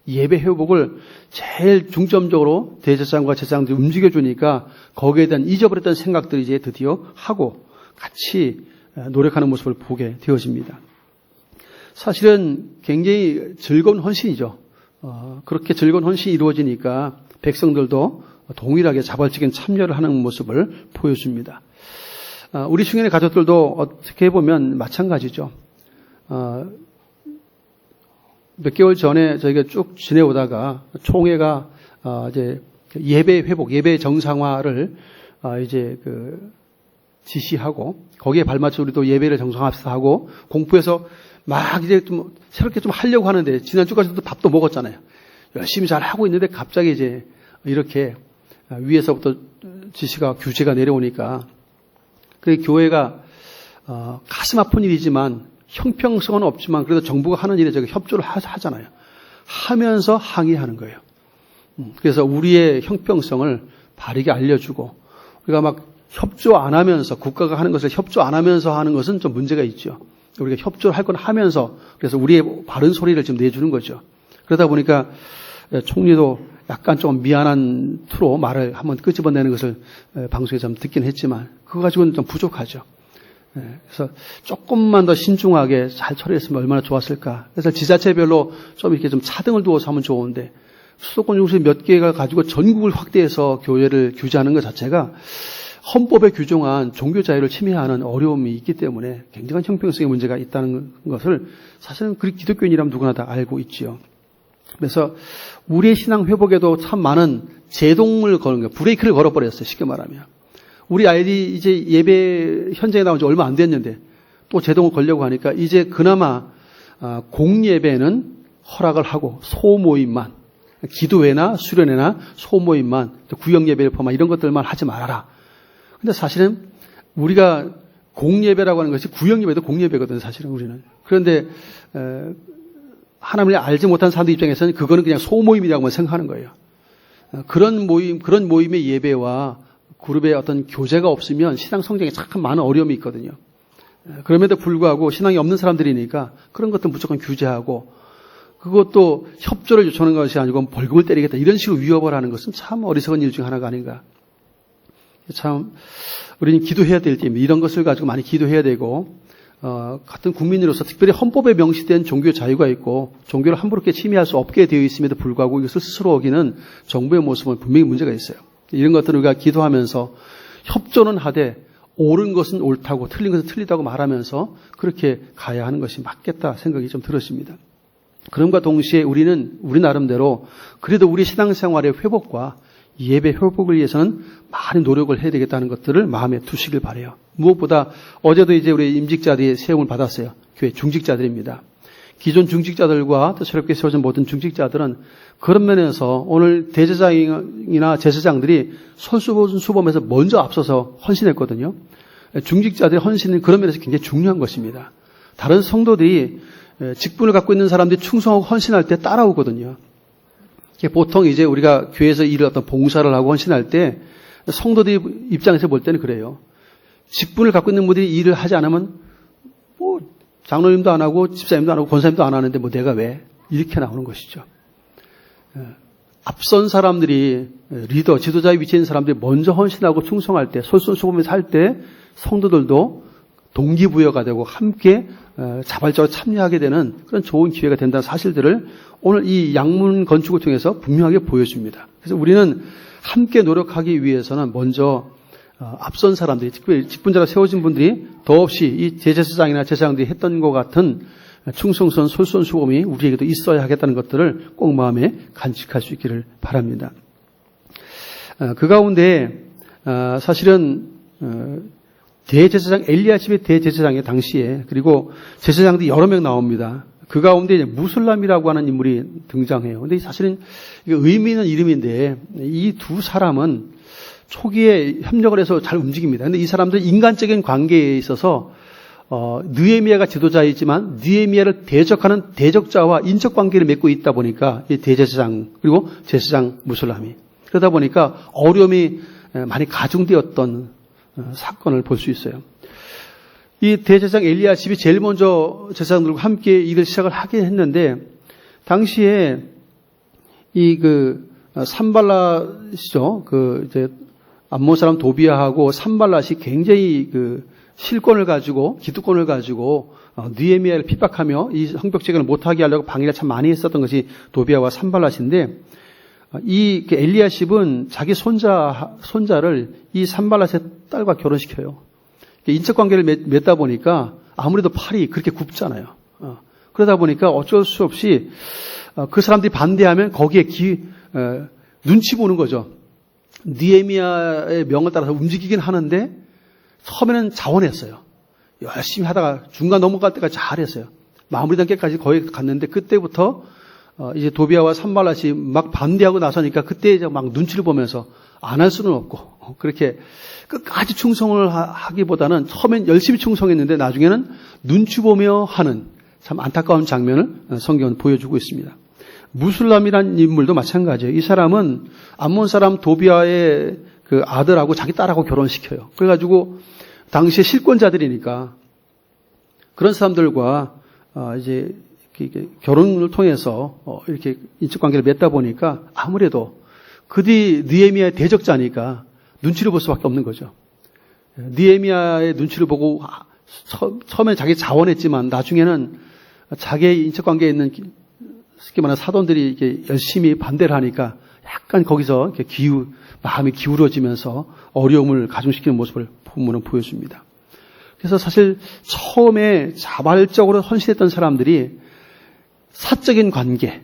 Speaker 1: 예배 회복을 제일 중점적으로 대제사장과 제사장들이 움직여주니까 거기에 대한 잊어버렸던 생각들이 이제 드디어 하고 같이 노력하는 모습을 보게 되어집니다. 사실은 굉장히 즐거운 헌신이죠. 그렇게 즐거운 헌신이 이루어지니까 백성들도 동일하게 자발적인 참여를 하는 모습을 보여줍니다. 우리 중년의 가족들도 어떻게 보면 마찬가지죠. 몇 개월 전에 저희가 쭉 지내오다가 총회가 이제 예배 회복, 예배 정상화를 이제 지시하고 거기에 발맞춰 우리도 예배를 정상화하고 공부해서 막 이제 좀 새롭게 좀 하려고 하는데, 지난주까지도 밥도 먹었잖아요. 열심히 잘 하고 있는데 갑자기 이제 이렇게 위에서부터 지시가, 규제가 내려오니까 그 교회가 가슴 아픈 일이지만 형평성은 없지만 그래도 정부가 하는 일에 저가 협조를 하잖아요. 하면서 항의하는 거예요. 그래서 우리의 형평성을 바르게 알려주고, 우리가 막 협조 안 하면서, 국가가 하는 것을 협조 안 하면서 하는 것은 좀 문제가 있죠. 우리가 협조를 할 건 하면서, 그래서 우리의 바른 소리를 좀 내주는 거죠. 그러다 보니까 총리도 약간 좀 미안한 투로 말을 한번 끄집어내는 것을 방송에 좀 듣긴 했지만 그거 가지고는 좀 부족하죠. 그래서 조금만 더 신중하게 잘 처리했으면 얼마나 좋았을까. 그래서 지자체별로 좀 이렇게 좀 차등을 두어서 하면 좋은데, 수도권 중에서 몇 개가 가지고 전국을 확대해서 교회를 규제하는 것 자체가 헌법에 규정한 종교 자유를 침해하는 어려움이 있기 때문에 굉장한 형평성의 문제가 있다는 것을 사실은 기독교인이라면 누구나 다 알고 있지요. 그래서 우리의 신앙 회복에도 참 많은 제동을 거는 거예요. 브레이크를 걸어버렸어요. 쉽게 말하면. 우리 아이들이 이제 예배 현장에 나온 지 얼마 안 됐는데 또 제동을 걸려고 하니까 이제 그나마 공예배는 허락을 하고 소모임만, 기도회나 수련회나 소모임만, 구역예배를 포함한 이런 것들만 하지 말아라. 근데 사실은 우리가 공예배라고 하는 것이 구역예배도 공예배거든요. 사실은 우리는. 그런데 하나님을 알지 못한 사람들 입장에서는 그거는 그냥 소모임이라고만 생각하는 거예요. 그런 모임의 예배와 그룹의 어떤 교제가 없으면 신앙 성장에 참 많은 어려움이 있거든요. 그럼에도 불구하고 신앙이 없는 사람들이니까 그런 것도 무조건 규제하고, 그것도 협조를 요청하는 것이 아니고 벌금을 때리겠다 이런 식으로 위협을 하는 것은 참 어리석은 일 중 하나가 아닌가. 참 우리는 기도해야 될 때입니다. 이런 것을 가지고 많이 기도해야 되고, 같은 국민으로서 특별히 헌법에 명시된 종교 자유가 있고 종교를 함부로 침해할 수 없게 되어 있음에도 불구하고 이것을 스스로 어기는 정부의 모습은 분명히 문제가 있어요. 이런 것들을 우리가 기도하면서 협조는 하되 옳은 것은 옳다고 틀린 것은 틀리다고 말하면서 그렇게 가야 하는 것이 맞겠다 생각이 좀 들었습니다. 그럼과 동시에 우리는 우리 나름대로 그래도 우리 신앙생활의 회복과 예배 회복을 위해서는 많은 노력을 해야 되겠다는 것들을 마음에 두시길 바라요. 무엇보다 어제도 이제 우리 임직자들이 세움을 받았어요. 교회 중직자들입니다. 기존 중직자들과 또 새롭게 세워진 모든 중직자들은 그런 면에서 오늘 대제사장이나 제사장들이 솔선수범에서 먼저 앞서서 헌신했거든요. 중직자들의 헌신은 그런 면에서 굉장히 중요한 것입니다. 다른 성도들이 직분을 갖고 있는 사람들이 충성하고 헌신할 때 따라오거든요. 보통 이제 우리가 교회에서 일을 어떤 봉사를 하고 헌신할 때 성도들 입장에서 볼 때는 그래요. 직분을 갖고 있는 분들이 일을 하지 않으면 뭐 장로님도 안 하고 집사님도 안 하고 권사님도 안 하는데 뭐 내가 왜? 이렇게 나오는 것이죠. 앞선 사람들이 리더, 지도자의 위치에 있는 사람들이 먼저 헌신하고 충성할 때, 솔선수범해서 할 때 성도들도 동기부여가 되고 함께 자발적으로 참여하게 되는 그런 좋은 기회가 된다는 사실들을 오늘 이 양문 건축을 통해서 분명하게 보여줍니다. 그래서 우리는 함께 노력하기 위해서는 먼저 앞선 사람들이, 특별히 직분자가 세워진 분들이 더없이 이 대제사장이나 제사장들이 했던 것 같은 충성선 솔선수범이 우리에게도 있어야 하겠다는 것들을 꼭 마음에 간직할 수 있기를 바랍니다. 그 가운데 사실은 대제사장 엘리야십의 대제사장의 당시에 그리고 제사장들이 여러 명 나옵니다. 그 가운데 이제 무슬람이라고 하는 인물이 등장해요. 근데 사실은 의미 있는 이름인데 이 두 사람은 초기에 협력을 해서 잘 움직입니다. 근데 이 사람들 인간적인 관계에 있어서 느헤미야가 지도자이지만 느헤미야를 대적하는 대적자와 인적 관계를 맺고 있다 보니까 이 대제사장 그리고 제사장 무슬람이 그러다 보니까 어려움이 많이 가중되었던 사건을 볼 수 있어요. 이 대제사장 엘리야십이 제일 먼저 제사장들과 함께 일을 시작을 하게 했는데 당시에 이 산발랏이죠. 이제 암몬 사람 도비아하고 산발랏이 굉장히 실권을 가지고 기득권을 가지고 느헤미야를 핍박하며 이 성벽재건을 못하게 하려고 방해를 참 많이 했었던 것이 도비아와 산발랏인데 이 엘리야십은 자기 손자를 이 산발랏의 딸과 결혼시켜요. 인척관계를 맺다 보니까 아무래도 팔이 그렇게 굽잖아요. 그러다 보니까 어쩔 수 없이 그 사람들이 반대하면 거기에 눈치 보는 거죠. 느헤미야의 명을 따라서 움직이긴 하는데 처음에는 자원했어요. 열심히 하다가 중간 넘어갈 때까지 잘했어요. 마무리 단계까지 거의 갔는데 그때부터 이제 도비아와 산발랏이 막 반대하고 나서니까 그때 이제 막 눈치를 보면서 안 할 수는 없고 그렇게 끝까지 충성을 하기보다는 처음엔 열심히 충성했는데 나중에는 눈치 보며 하는 참 안타까운 장면을 성경은 보여주고 있습니다. 무슬람이라는 인물도 마찬가지예요. 이 사람은 암몬 사람 도비아의 그 아들하고 자기 딸하고 결혼시켜요. 그래가지고 당시에 실권자들이니까 그런 사람들과 이제 결혼을 통해서 이렇게 인척관계를 맺다 보니까 아무래도 그들이 느헤미야의 대적자니까 눈치를 볼 수밖에 없는 거죠. 느헤미야의 눈치를 보고 처음에 자기 자원했지만 나중에는 자기의 인척관계에 있는 쉽게 말하는 사돈들이 이렇게 열심히 반대를 하니까 약간 거기서 이렇게 마음이 기울어지면서 어려움을 가중시키는 모습을 본문은 보여줍니다. 그래서 사실 처음에 자발적으로 헌신했던 사람들이 사적인 관계,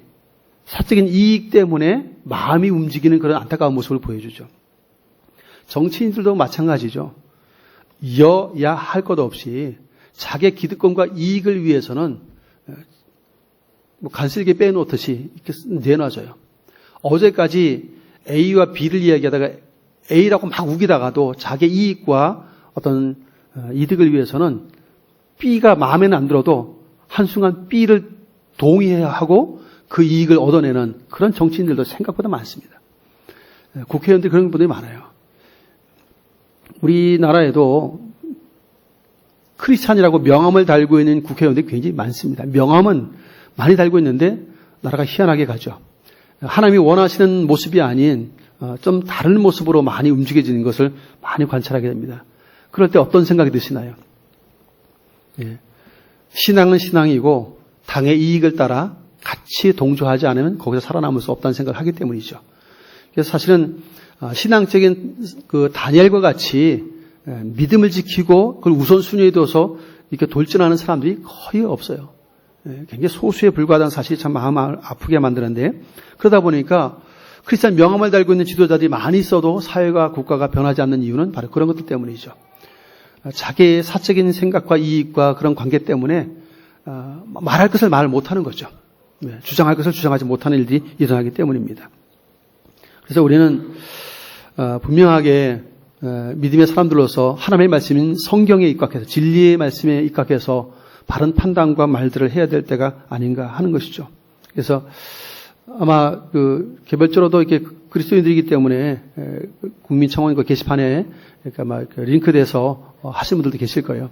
Speaker 1: 사적인 이익 때문에 마음이 움직이는 그런 안타까운 모습을 보여주죠. 정치인들도 마찬가지죠. 여야 할 것 없이 자기의 기득권과 이익을 위해서는 간슬게 빼놓듯이 이렇게 내놔줘요. 어제까지 A와 B를 이야기하다가 A라고 막 우기다가도 자기 이익과 어떤 이득을 위해서는 B가 마음에는 안 들어도 한순간 B를 동의해야 하고 그 이익을 얻어내는 그런 정치인들도 생각보다 많습니다. 국회의원들 그런 분들이 많아요. 우리나라에도 크리스찬이라고 명함을 달고 있는 국회의원들이 굉장히 많습니다. 명함은 많이 달고 있는데 나라가 희한하게 가죠. 하나님이 원하시는 모습이 아닌 좀 다른 모습으로 많이 움직여지는 것을 많이 관찰하게 됩니다. 그럴 때 어떤 생각이 드시나요? 신앙은 신앙이고 당의 이익을 따라 같이 동조하지 않으면 거기서 살아남을 수 없다는 생각을 하기 때문이죠. 그래서 사실은 신앙적인 그 다니엘과 같이 믿음을 지키고 그걸 우선순위에 둬서 이렇게 돌진하는 사람들이 거의 없어요. 굉장히 소수에 불과하다는 사실이 참 마음 아프게 만드는데 그러다 보니까 크리스찬 명함을 달고 있는 지도자들이 많이 있어도 사회가 국가가 변하지 않는 이유는 바로 그런 것들 때문이죠. 자기의 사적인 생각과 이익과 그런 관계 때문에 말할 것을 말 못하는 거죠. 주장할 것을 주장하지 못하는 일들이 일어나기 때문입니다. 그래서 우리는 분명하게 믿음의 사람들로서 하나님의 말씀인 성경에 입각해서 진리의 말씀에 입각해서 바른 판단과 말들을 해야 될 때가 아닌가 하는 것이죠. 그래서 아마 개별적으로도 이렇게 그리스도인들이기 때문에 국민청원 그 게시판에 그러니까 막 링크돼서 하시는 분들도 계실 거예요.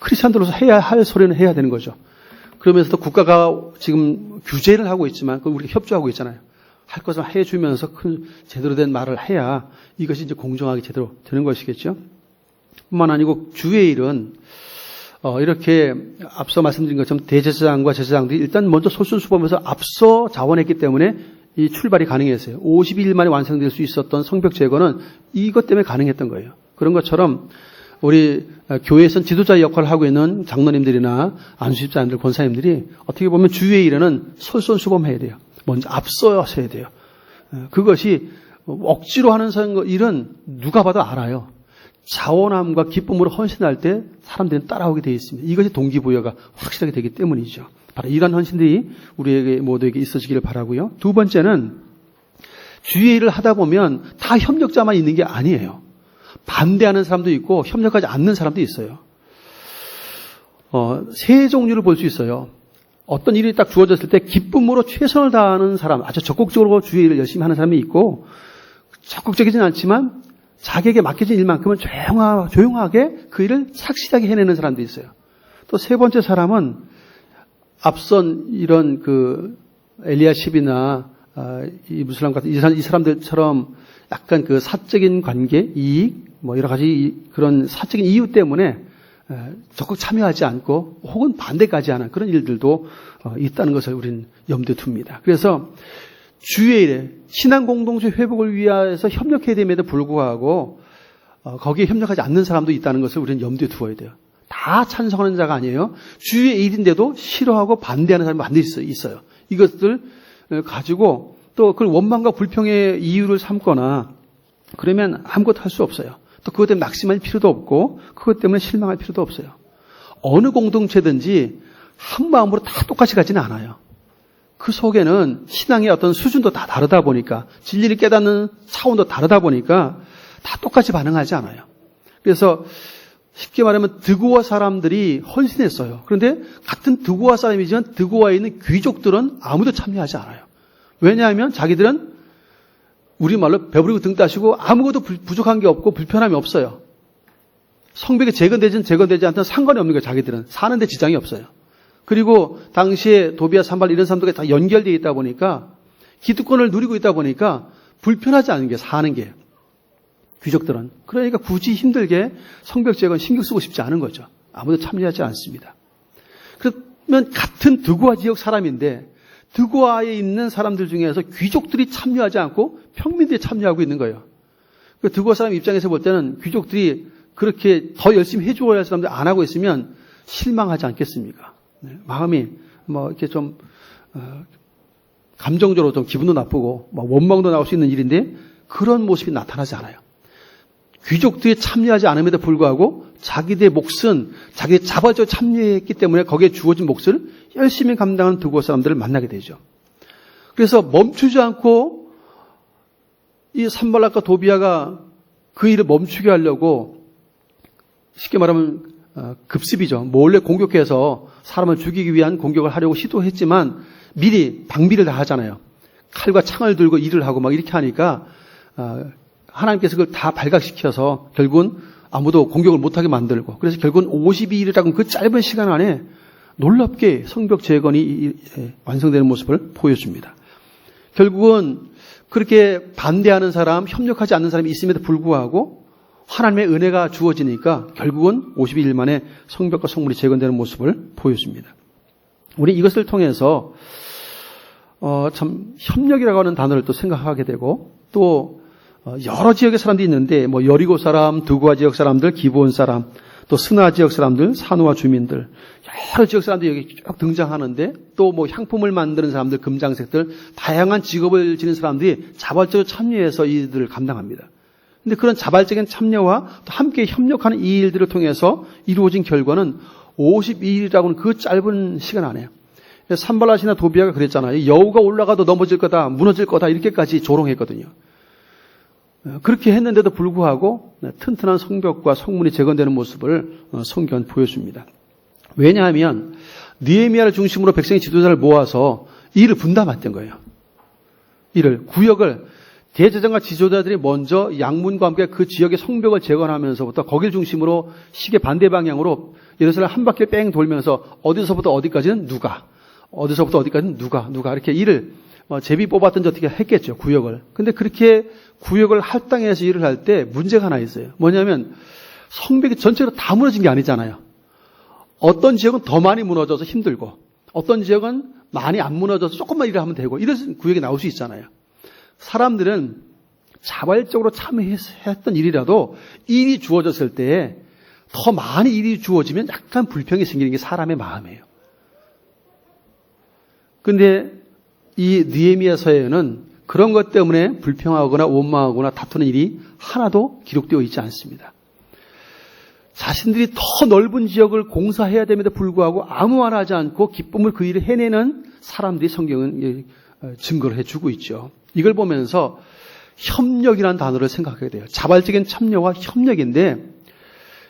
Speaker 1: 크리스찬들로서 해야 할 소리는 해야 되는 거죠. 그러면서도 국가가 지금 규제를 하고 있지만 우리가 협조하고 있잖아요. 할 것을 해주면서 제대로 된 말을 해야 이것이 이제 공정하게 제대로 되는 것이겠죠. 뿐만 아니고 주의 일은 이렇게 앞서 말씀드린 것처럼 대제사장과 제사장들이 일단 먼저 솔선수범해서 앞서 자원했기 때문에 이 출발이 가능했어요. 52일 만에 완성될 수 있었던 성벽 제거는 이것 때문에 가능했던 거예요. 그런 것처럼 우리 교회에서는 지도자 역할을 하고 있는 장로님들이나 안수집사님들, 권사님들이 어떻게 보면 주의 일에는 솔선수범해야 돼요. 먼저 앞서서 해야 돼요. 그것이 억지로 하는 일은 누가 봐도 알아요. 자원함과 기쁨으로 헌신할 때 사람들은 따라오게 되어 있습니다. 이것이 동기부여가 확실하게 되기 때문이죠. 바로 이러한 헌신들이 우리에게 모두에게 있어지기를 바라고요. 두 번째는 주의 일을 하다 보면 다 협력자만 있는 게 아니에요. 반대하는 사람도 있고 협력하지 않는 사람도 있어요. 세 종류를 볼 수 있어요. 어떤 일이 딱 주어졌을 때 기쁨으로 최선을 다하는 사람, 아주 적극적으로 주의 일을 열심히 하는 사람이 있고 적극적이진 않지만 자기에게 맡겨진 일만큼은 조용하게 그 일을 착실하게 해내는 사람도 있어요. 또 세 번째 사람은 앞선 이런 엘리야십이나 이 무슬람 같은 이 사람들처럼 약간 사적인 관계, 이익, 여러 가지 그런 사적인 이유 때문에 적극 참여하지 않고 혹은 반대까지 하는 그런 일들도 있다는 것을 우리는 염두에 둡니다. 그래서 주의 일에 신앙 공동체 회복을 위해서 협력해야 됨에도 불구하고 거기에 협력하지 않는 사람도 있다는 것을 우리는 염두에 두어야 돼요. 다 찬성하는 자가 아니에요. 주의 일인데도 싫어하고 반대하는 사람이 반드시 있어요. 이것들 가지고 또 그걸 원망과 불평의 이유를 삼거나 그러면 아무것도 할 수 없어요. 또 그것 때문에 낙심할 필요도 없고 그것 때문에 실망할 필요도 없어요. 어느 공동체든지 한 마음으로 다 똑같이 가지는 않아요. 그 속에는 신앙의 어떤 수준도 다 다르다 보니까 진리를 깨닫는 차원도 다르다 보니까 다 똑같이 반응하지 않아요. 그래서 쉽게 말하면 드고아 사람들이 헌신했어요. 그런데 같은 드고아 사람이지만 드고아에 있는 귀족들은 아무도 참여하지 않아요. 왜냐하면 자기들은 우리말로 배부리고 등 따시고 아무것도 부족한 게 없고 불편함이 없어요. 성벽이 재건되지 않든 상관이 없는 거예요. 자기들은 사는데 지장이 없어요. 그리고 당시에 도비아, 산발 이런 사람들과 다 연결되어 있다 보니까 기득권을 누리고 있다 보니까 불편하지 않은 게 사는 게 귀족들은. 그러니까 굳이 힘들게 성벽 재건 신경 쓰고 싶지 않은 거죠. 아무도 참여하지 않습니다. 그러면 같은 드고아 지역 사람인데 드고아에 있는 사람들 중에서 귀족들이 참여하지 않고 평민들이 참여하고 있는 거예요. 그 드고아 사람 입장에서 볼 때는 귀족들이 그렇게 더 열심히 해줘야 할 사람들 안 하고 있으면 실망하지 않겠습니까? 마음이 이렇게 좀 감정적으로 좀 기분도 나쁘고 원망도 나올 수 있는 일인데 그런 모습이 나타나지 않아요. 귀족들이 참여하지 않음에도 불구하고 자기들의 몫은 자기의 자발적으로 참여했기 때문에 거기에 주어진 몫을 열심히 감당하는 드고아 사람들을 만나게 되죠. 그래서 멈추지 않고 이 산발락과 도비아가 그 일을 멈추게 하려고 쉽게 말하면 급습이죠. 몰래 공격해서 사람을 죽이기 위한 공격을 하려고 시도했지만 미리 방비를 다 하잖아요. 칼과 창을 들고 일을 하고 막 이렇게 하니까 하나님께서 그걸 다 발각시켜서 결국은 아무도 공격을 못하게 만들고 그래서 결국은 52일이라는 그 짧은 시간 안에 놀랍게 성벽 재건이 완성되는 모습을 보여줍니다. 결국은 그렇게 반대하는 사람, 협력하지 않는 사람이 있음에도 불구하고 하나님의 은혜가 주어지니까 결국은 52일 만에 성벽과 성물이 재건되는 모습을 보여줍니다. 우리 이것을 통해서 참 협력이라고 하는 단어를 또 생각하게 되고 또 여러 지역의 사람들이 있는데 여리고 사람, 드고아 지역 사람들, 기브온 사람, 또 스나 지역 사람들, 산호와 주민들, 여러 지역 사람들이 여기 쭉 등장하는데 또 뭐 향품을 만드는 사람들, 금장색들, 다양한 직업을 지닌 사람들이 자발적으로 참여해서 이 일들을 감당합니다. 근데 그런 자발적인 참여와 또 함께 협력하는 이 일들을 통해서 이루어진 결과는 52일이라고는 그 짧은 시간 안에 산발랏이나 도비아가 그랬잖아요. 여우가 올라가도 넘어질 거다, 무너질 거다 이렇게까지 조롱했거든요. 그렇게 했는데도 불구하고 튼튼한 성벽과 성문이 재건되는 모습을 성경은 보여줍니다. 왜냐하면 느헤미야를 중심으로 백성의 지도자를 모아서 이 일을 분담했던 거예요. 이를 구역을 대제사장과 지도자들이 먼저 양문과 함께 그 지역의 성벽을 재건하면서부터 거길 중심으로 시계 반대 방향으로 예루살렘 한 바퀴를 뺑 돌면서 어디서부터 어디까지는 누가, 어디서부터 어디까지는 누가 이렇게 일을 제비 뽑았든지 어떻게 했겠죠, 구역을. 근데 그렇게 구역을 할당해서 일을 할 때 문제가 하나 있어요. 뭐냐면 성벽이 전체로 다 무너진 게 아니잖아요. 어떤 지역은 더 많이 무너져서 힘들고 어떤 지역은 많이 안 무너져서 조금만 일을 하면 되고 이런 구역이 나올 수 있잖아요. 사람들은 자발적으로 참여했던 일이라도 일이 주어졌을 때 더 많이 일이 주어지면 약간 불평이 생기는 게 사람의 마음이에요. 근데 이 느헤미야서에는 그런 것 때문에 불평하거나 원망하거나 다투는 일이 하나도 기록되어 있지 않습니다. 자신들이 더 넓은 지역을 공사해야 됨에도 불구하고 아무 말 하지 않고 기쁨을 그 일을 해내는 사람들이 성경은 증거를 해주고 있죠. 이걸 보면서 협력이라는 단어를 생각하게 돼요. 자발적인 참여와 협력인데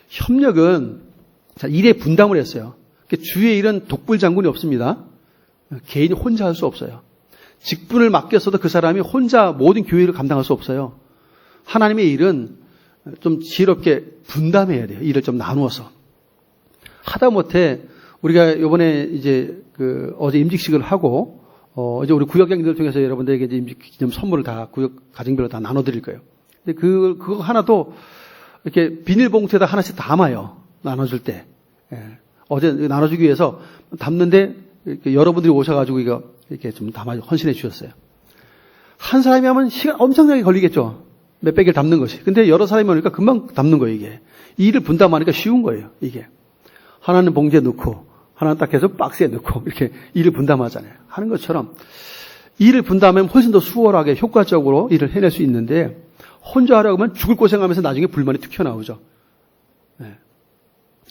Speaker 1: 협력은 일에 분담을 했어요. 주의 일은 독불장군이 없습니다. 개인이 혼자 할 수 없어요. 직분을 맡겼어도 그 사람이 혼자 모든 교회를 감당할 수 없어요. 하나님의 일은 좀 지혜롭게 분담해야 돼요. 일을 좀 나누어서. 하다못해 우리가 이번에 이제 어제 임직식을 하고 이제 우리 구역장님들 통해서 여러분들에게 이제 임직 기념 선물을 다 구역 가정별로 다 나눠드릴 거예요. 근데 그거 하나도 이렇게 비닐봉투에다 하나씩 담아요. 나눠줄 때. 어제 나눠주기 위해서 담는데 여러분들이 오셔가지고 이거 이렇게 좀 담아 헌신해 주셨어요. 한 사람이 하면 시간 엄청나게 걸리겠죠. 몇백 개를 담는 것이. 근데 여러 사람이 오니까 금방 담는 거예요, 이게. 이 일을 분담하니까 쉬운 거예요, 이게. 하나는 봉지에 넣고, 하나는 딱 해서 박스에 넣고, 이렇게 일을 분담하잖아요. 하는 것처럼, 일을 분담하면 훨씬 더 수월하게, 효과적으로 일을 해낼 수 있는데, 혼자 하려고 하면 죽을 고생하면서 나중에 불만이 툭 튀어나오죠. 네.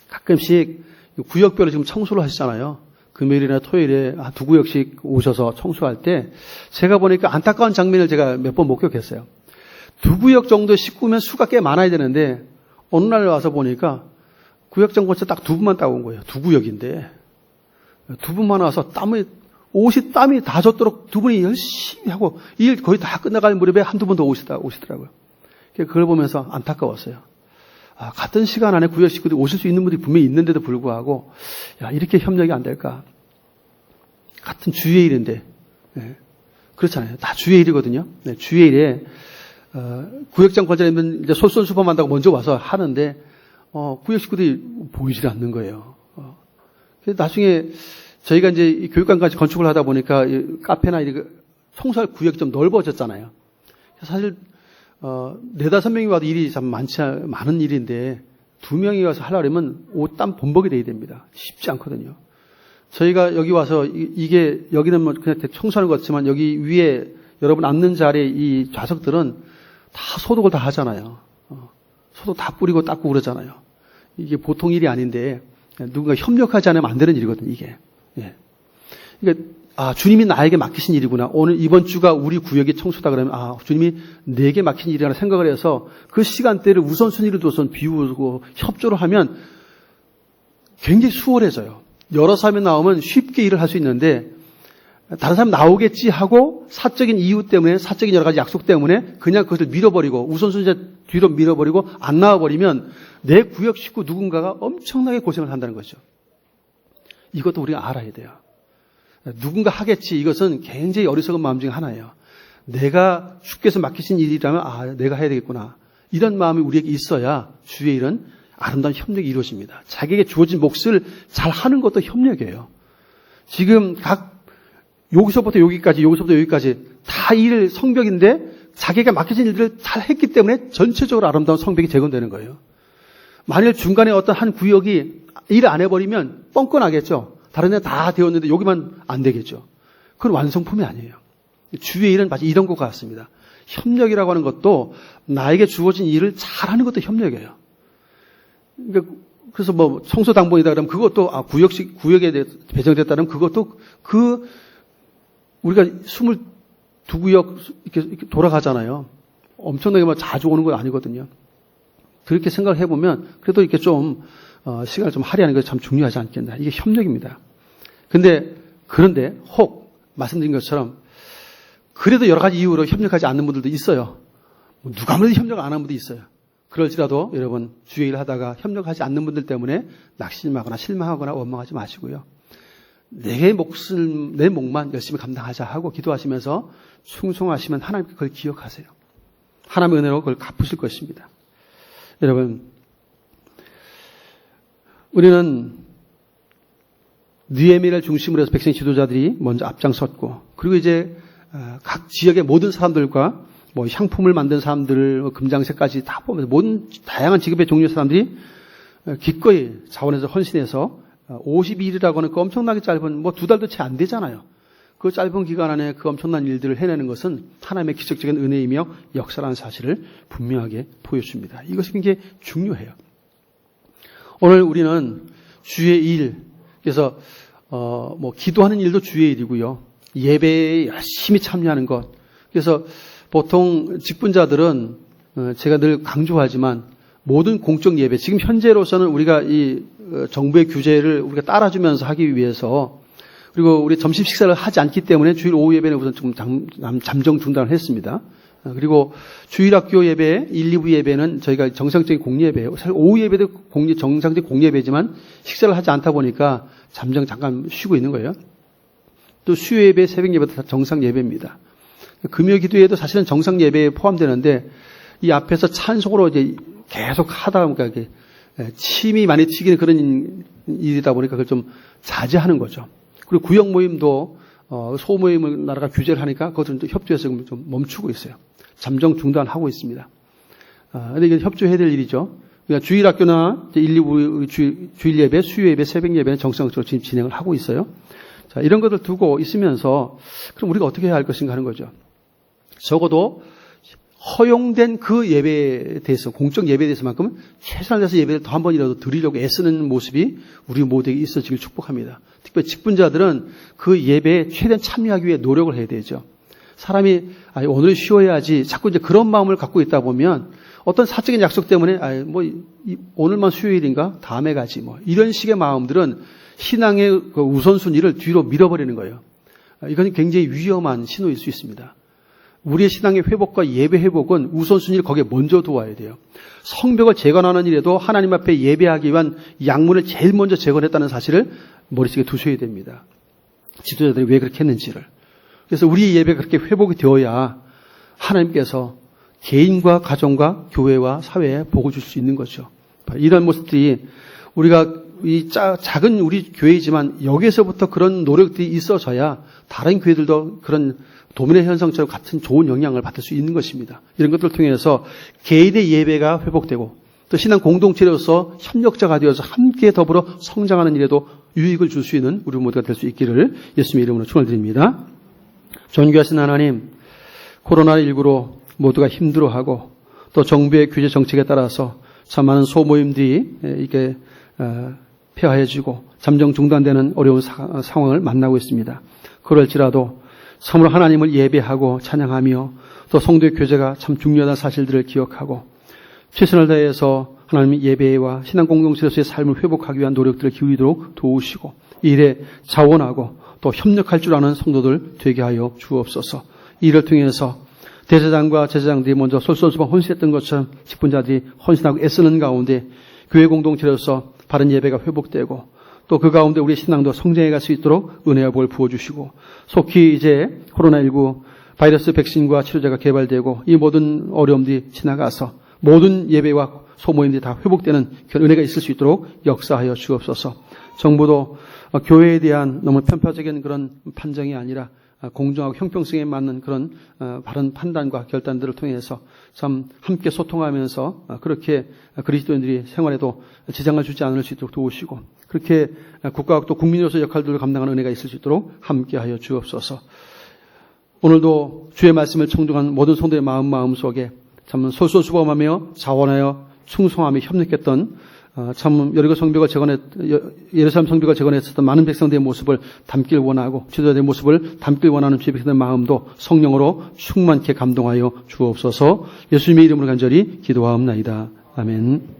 Speaker 1: 가끔씩 구역별로 지금 청소를 하시잖아요. 금요일이나 토요일에 두 구역씩 오셔서 청소할 때, 제가 보니까 안타까운 장면을 제가 몇 번 목격했어요. 두 구역 정도 식구면 수가 꽤 많아야 되는데 어느 날 와서 보니까 구역장 거쳐 딱 두 분만 따고 온 거예요. 두 구역인데 두 분만 와서 땀이 다 젖도록 두 분이 열심히 하고 일 거의 다 끝나갈 무렵에 한두 번 더 오시더라고요. 그걸 보면서 안타까웠어요. 같은 시간 안에 구역 식구들이 오실 수 있는 분들이 분명히 있는데도 불구하고 이렇게 협력이 안 될까. 같은 주의 일인데 그렇잖아요. 다 주의 일이거든요. 주의 일에 구역장 관장님은 이제 솔선수범한다고 먼저 와서 하는데 구역 식구들이 보이질 않는 거예요. 그래서 나중에 저희가 이제 교육관까지 건축을 하다 보니까 카페나 이렇게 청소할 구역이 좀 넓어졌잖아요. 사실 4-5명이 와도 일이 참 많은 일인데 2명이 와서 하려면 옷땀 범벅이 돼야 됩니다. 쉽지 않거든요. 저희가 여기 와서 이게 여기는 뭐 그냥 청소하는 것 같지만 여기 위에 여러분 앉는 자리에 이 좌석들은 다 소독을 다 하잖아요. 소독 다 뿌리고 닦고 그러잖아요. 이게 보통 일이 아닌데 누군가 협력하지 않으면 안 되는 일이거든요. 이게. 그러니까 주님이 나에게 맡기신 일이구나. 오늘 이번 주가 우리 구역의 청소다 그러면 주님이 내게 맡긴 일이라는 생각을 해서 그 시간대를 우선순위를 둬서 비우고 협조를 하면 굉장히 수월해져요. 여러 사람이 나오면 쉽게 일을 할 수 있는데 다른 사람 나오겠지 하고 사적인 이유 때문에 사적인 여러 가지 약속 때문에 그냥 그것을 밀어버리고 우선순위 뒤로 밀어버리고 안 나와버리면 내 구역 식구 누군가가 엄청나게 고생을 한다는 거죠. 이것도 우리가 알아야 돼요. 누군가 하겠지 이것은 굉장히 어리석은 마음 중에 하나예요. 내가 주께서 맡기신 일이라면 내가 해야 되겠구나. 이런 마음이 우리에게 있어야 주의 일은 아름다운 협력이 이루어집니다. 자기에게 주어진 몫을 잘 하는 것도 협력이에요. 지금 여기서부터 여기까지 다 일 성벽인데 자기가 맡겨진 일들을 잘 했기 때문에 전체적으로 아름다운 성벽이 재건되는 거예요. 만일 중간에 어떤 한 구역이 일을 안 해버리면 뻥끗나겠죠. 다른 데 다 되었는데 여기만 안 되겠죠. 그건 완성품이 아니에요. 주의 일은 마치 이런 것 같습니다. 협력이라고 하는 것도 나에게 주어진 일을 잘하는 것도 협력이에요. 그러니까 그래서 뭐 청소당번이다 그러면 그것도 구역에 배정됐다면 그것도 우리가 22구역 이렇게 돌아가잖아요. 엄청나게 막 자주 오는 건 아니거든요. 그렇게 생각을 해보면 그래도 이렇게 좀 시간을 좀 할애하는 것이 참 중요하지 않겠나. 이게 협력입니다. 그런데 혹 말씀드린 것처럼 그래도 여러 가지 이유로 협력하지 않는 분들도 있어요. 누가 아무래도 협력 안 하는 분도 있어요. 그럴지라도 여러분 주의 일을 하다가 협력하지 않는 분들 때문에 낙심하거나 실망하거나 원망하지 마시고요. 내 몫만 열심히 감당하자 하고 기도하시면서 충성하시면 하나님께 그걸 기억하세요. 하나님의 은혜로 그걸 갚으실 것입니다. 여러분, 우리는 느헤미야를 중심으로 해서 백성 지도자들이 먼저 앞장섰고, 그리고 이제 각 지역의 모든 사람들과 뭐 향품을 만든 사람들, 금장색까지 다 보면서 모든 다양한 직업의 종류의 사람들이 기꺼이 자원해서 헌신해서 52일이라고 하는 그 엄청나게 짧은 뭐 2달도 채 안 되잖아요. 그 짧은 기간 안에 그 엄청난 일들을 해내는 것은 하나님의 기적적인 은혜이며 역사라는 사실을 분명하게 보여줍니다. 이것이 굉장히 중요해요. 오늘 우리는 주의 일, 그래서 뭐 기도하는 일도 주의 일이고요. 예배에 열심히 참여하는 것. 그래서 보통 직분자들은 제가 늘 강조하지만 모든 공적 예배, 지금 현재로서는 우리가 이 정부의 규제를 우리가 따라주면서 하기 위해서, 그리고 우리 점심 식사를 하지 않기 때문에 주일 오후 예배는 우선 좀 잠정 중단을 했습니다. 그리고 주일 학교 예배, 1, 2부 예배는 저희가 정상적인 공예배예요. 사실 오후 예배도 정상적인 공예배지만 식사를 하지 않다 보니까 잠깐 쉬고 있는 거예요. 또 수요 예배, 새벽 예배도 다 정상 예배입니다. 금요 기도에도 사실은 정상 예배에 포함되는데 이 앞에서 찬송으로 이제 계속 하다 보니까 이렇게 침이 많이 튀기는 그런 일이다 보니까 그걸 좀 자제하는 거죠. 그리고 구역 모임도 소모임을 나라가 규제를 하니까 그것은 협조해서 좀 멈추고 있어요. 잠정 중단하고 있습니다. 근데 이게 협조해야 될 일이죠. 그러니까 주일 학교나 1, 2부 주일 예배, 수요 예배, 새벽 예배는 정상적으로 지금 진행을 하고 있어요. 자, 이런 것들 두고 있으면서 그럼 우리가 어떻게 해야 할 것인가 하는 거죠. 적어도 허용된 그 예배에 대해서, 공적 예배에 대해서만큼은 최선을 다해서 예배를 더 한 번이라도 드리려고 애쓰는 모습이 우리 모두에게 있어지길 축복합니다. 특별히 직분자들은 그 예배에 최대한 참여하기 위해 노력을 해야 되죠. 사람이 오늘 쉬어야지 자꾸 이제 그런 마음을 갖고 있다 보면 어떤 사적인 약속 때문에 오늘만 수요일인가 다음에 가지 이런 식의 마음들은 신앙의 그 우선순위를 뒤로 밀어버리는 거예요. 이건 굉장히 위험한 신호일 수 있습니다. 우리의 신앙의 회복과 예배 회복은 우선순위를 거기에 먼저 두어야 돼요. 성벽을 재건하는 일에도 하나님 앞에 예배하기 위한 양문을 제일 먼저 재건했다는 사실을 머릿속에 두셔야 됩니다. 지도자들이 왜 그렇게 했는지를. 그래서 우리 예배가 그렇게 회복이 되어야 하나님께서 개인과 가정과 교회와 사회에 복을 줄 수 있는 거죠. 이런 모습들이 우리가 이 작은 우리 교회이지만 여기에서부터 그런 노력들이 있어져야 다른 교회들도 그런 도민의 현상처럼 같은 좋은 영향을 받을 수 있는 것입니다. 이런 것들을 통해서 개인의 예배가 회복되고 또 신앙 공동체로서 협력자가 되어서 함께 더불어 성장하는 일에도 유익을 줄 수 있는 우리 모두가 될 수 있기를 예수님의 이름으로 축원드립니다. 존귀하신 하나님, 코로나19로 모두가 힘들어하고 또 정부의 규제 정책에 따라서 참 많은 소모임들이 이게 폐하해지고 잠정 중단되는 어려운 상황을 만나고 있습니다. 그럴지라도 참으로 하나님을 예배하고 찬양하며 또 성도의 교제가 참 중요하다는 사실들을 기억하고 최선을 다해서 하나님의 예배와 신앙 공동체로서의 삶을 회복하기 위한 노력들을 기울이도록 도우시고 이 일에 자원하고 또 협력할 줄 아는 성도들 되게 하여 주옵소서. 이 일을 통해서 대제장과 제사장들이 먼저 솔솔수범 헌신했던 것처럼 직분자들이 헌신하고 애쓰는 가운데 교회 공동체로서 바른 예배가 회복되고 또 그 가운데 우리의 신앙도 성장해 갈 수 있도록 은혜와 복을 부어주시고 속히 이제 코로나19 바이러스 백신과 치료제가 개발되고 이 모든 어려움들이 지나가서 모든 예배와 소모임들이 다 회복되는 그런 은혜가 있을 수 있도록 역사하여 주옵소서. 정부도 교회에 대한 너무 편파적인 그런 판정이 아니라 공정하고 형평성에 맞는 그런 바른 판단과 결단들을 통해서 참 함께 소통하면서 그렇게 그리스도인들이 생활에도 지장을 주지 않을 수 있도록 도우시고 그렇게 국가와 또 국민으로서 역할들을 감당하는 은혜가 있을 수 있도록 함께하여 주옵소서. 오늘도 주의 말씀을 청중한 모든 성도의 마음 속에 참 솔솔수범하며 자원하여 충성하며 협력했던 참 여리고 성벽을 예루살렘 성벽을 재건했었던 많은 백성들의 모습을 담길 원하고 지도자들의 모습을 담길 원하는 주의 백성들의 마음도 성령으로 충만케 감동하여 주옵소서. 예수님의 이름으로 간절히 기도하옵나이다. 아멘.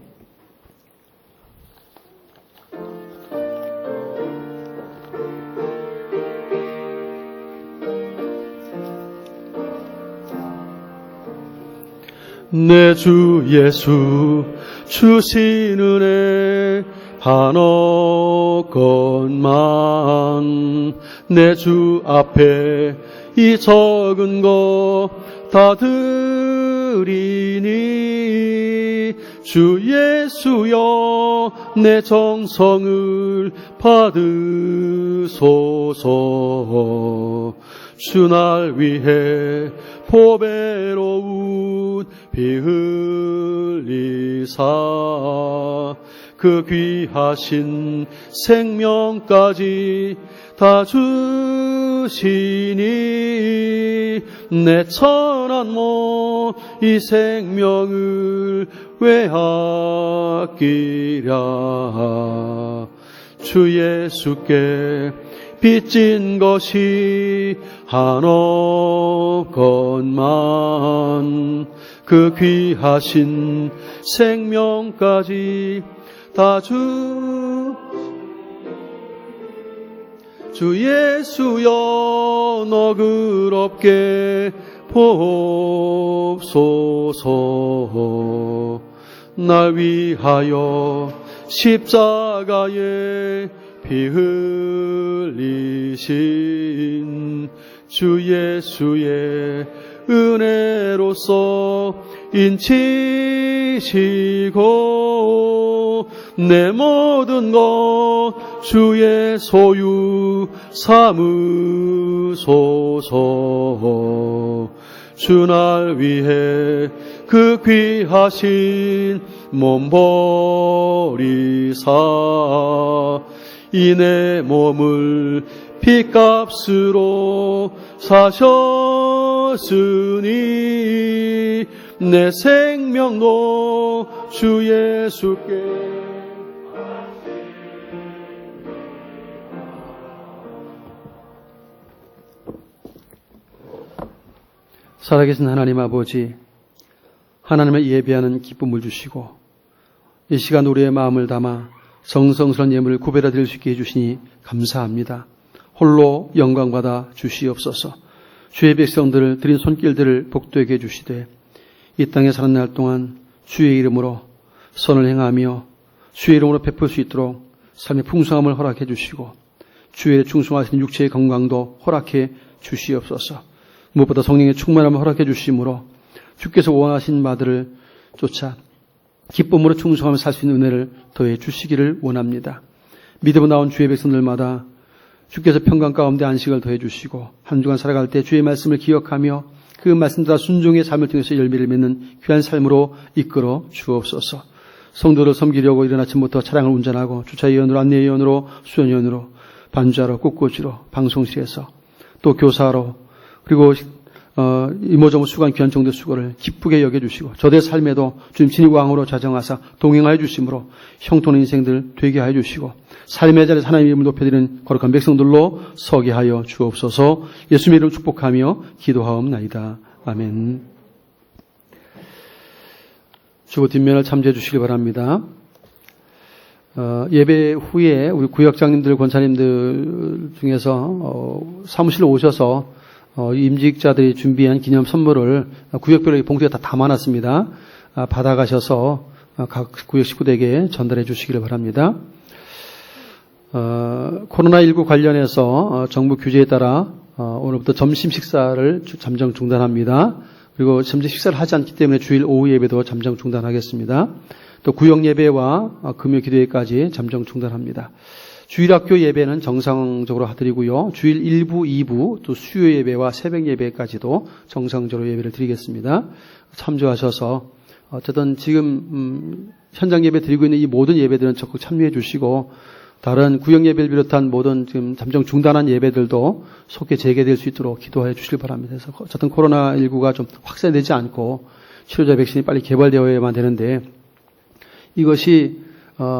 Speaker 1: 내 주 예수 주신 은혜 한억건만 내 주 앞에 이 적은 거 다 드리니 주 예수여 내 정성을 받으소서. 주 날 위해 보배로운 피 흘리사 그 귀하신 생명까지 다 주시니 내 천한 몸 이 생명을 왜 아끼랴. 주 예수께 빚진 것이 한억건만 그 귀하신 생명까지 다 주 예수여 너그럽게 보옵소서. 날 위하여 십자가에 피 흘리신 주 예수의 은혜로서 인치시고 내 모든 것 주의 소유 삼으소서. 주 날 위해 그 귀하신 몸 버리사 이 내 몸을 핏값으로 사셨으니 내 생명도 주 예수께 살아계신 하나님 아버지, 하나님의 예배하는 기쁨을 주시고 이 시간 우리의 마음을 담아 정성스러운 예물을 구별해 드릴 수 있게 해주시니 감사합니다. 홀로 영광받아 주시옵소서. 주의 백성들을 드린 손길들을 복되게 해주시되 이 땅에 사는 날 동안 주의 이름으로 선을 행하며 주의 이름으로 베풀 수 있도록 삶의 풍성함을 허락해 주시고 주의 충성하시는 육체의 건강도 허락해 주시옵소서. 무엇보다 성령의 충만함을 허락해 주심으로 주께서 원하신 바들을 쫓아 기쁨으로 충성하며 살 수 있는 은혜를 더해 주시기를 원합니다. 믿음으로 나온 주의 백성들마다 주께서 평강 가운데 안식을 더해 주시고 한 주간 살아갈 때 주의 말씀을 기억하며 그 말씀대로 순종의 삶을 통해서 열매를 맺는 귀한 삶으로 이끌어 주옵소서. 성도를 섬기려고 이른 아침부터 차량을 운전하고 주차위원으로 안내위원으로 수연위원으로 반주하러 꽃꽂이로 방송실에서 또 교사로 그리고 이모저모 수고한 귀한 정도 수고를 기쁘게 여겨주시고 저들의 삶에도 주님 친히 왕으로 자정하사 동행하여 주심으로 형통한 인생들 되게 하여 주시고 삶의 자리에서 하나님의 이름을 높여드리는 거룩한 백성들로 서게 하여 주옵소서. 예수님의 이름으로 축복하며 기도하옵나이다. 아멘. 주보 뒷면을 참조해 주시기 바랍니다. 예배 후에 우리 구역장님들, 권사님들 중에서 사무실로 오셔서 임직자들이 준비한 기념 선물을 구역별로 봉투에 다 담아놨습니다. 받아가셔서 각 구역 식구들에게 전달해 주시기를 바랍니다. 코로나19 관련해서 정부 규제에 따라 오늘부터 점심 식사를 잠정 중단합니다. 그리고 점심 식사를 하지 않기 때문에 주일 오후 예배도 잠정 중단하겠습니다. 또 구역 예배와 금요 기도회까지 잠정 중단합니다. 주일학교 예배는 정상적으로 드리고요. 주일 1부, 2부, 또 수요 예배와 새벽 예배까지도 정상적으로 예배를 드리겠습니다. 참조하셔서 어쨌든 지금 현장 예배 드리고 있는 이 모든 예배들은 적극 참여해 주시고 다른 구역 예배를 비롯한 모든 지금 잠정 중단한 예배들도 속히 재개될 수 있도록 기도해 주시길 바랍니다. 그래서 어쨌든 코로나19가 좀 확산되지 않고 치료자 백신이 빨리 개발되어야만 되는데 이것이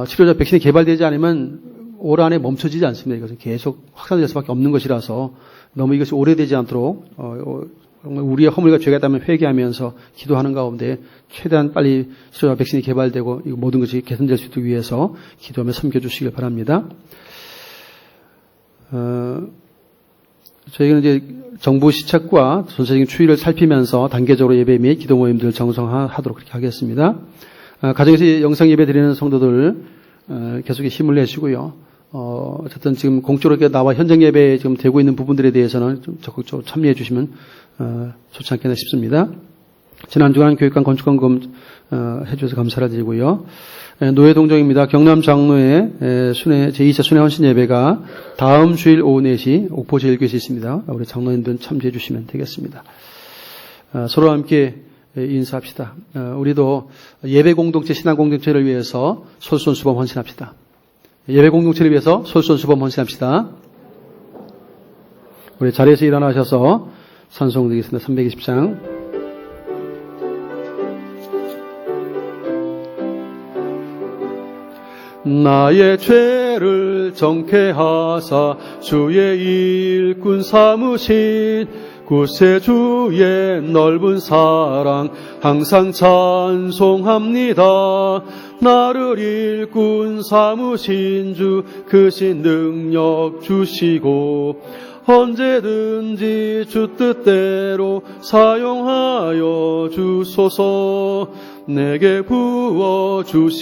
Speaker 1: 치료자 백신이 개발되지 않으면 올 안에 멈춰지지 않습니다. 이것은 계속 확산될 수밖에 없는 것이라서 너무 이것이 오래되지 않도록 우리의 허물과 죄가 있다면 회개하면서 기도하는 가운데 최대한 빨리 치료자 백신이 개발되고 이 모든 것이 개선될 수 있도록 위해서 기도하며 섬겨주시길 바랍니다. 저희는 이제 정부 시책과 전체적인 추이를 살피면서 단계적으로 예배 및 기도 모임들 정상화하도록 그렇게 하겠습니다. 가정에서 영상 예배 드리는 성도들 계속해 힘을 내시고요. 어쨌든 지금 공적으로 이렇게 나와 현장 예배에 지금 되고 있는 부분들에 대해서는 좀 적극적으로 참여해 주시면 좋지 않겠나 싶습니다. 지난 주간 교육관 건축관금 해주셔서 감사를 드리고요. 노예 동정입니다. 경남 장로의 제2차 순회 헌신 예배가 다음 주일 오후 4시 옥포 제1교회에 있습니다. 우리 장로님들 참여해 주시면 되겠습니다. 서로 함께 인사합시다. 우리도 예배 공동체, 신앙 공동체를 위해서 솔선수범 헌신합시다. 예배 공동체를 위해서 솔선수범 헌신합시다. 우리 자리에서 일어나셔서 찬송드리겠습니다. 320장. 나의 죄를 정케하사 주의 일꾼 삼으신 구세주의 넓은 사랑 항상 찬송합니다. 나를 일꾼 삼으신 주 크신 능력 주시고 언제든지 주 뜻대로 사용하여 주소서. 내게 부어주시려고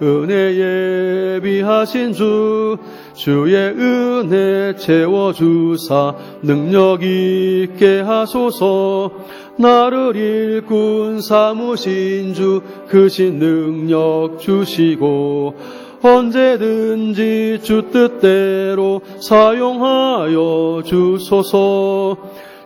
Speaker 1: 은혜 예비하신 주 주의 은혜 채워주사 능력 있게 하소서. 나를 일꾼 삼으신 주 크신 능력 주시고 언제든지 주 뜻대로 사용하여 주소서.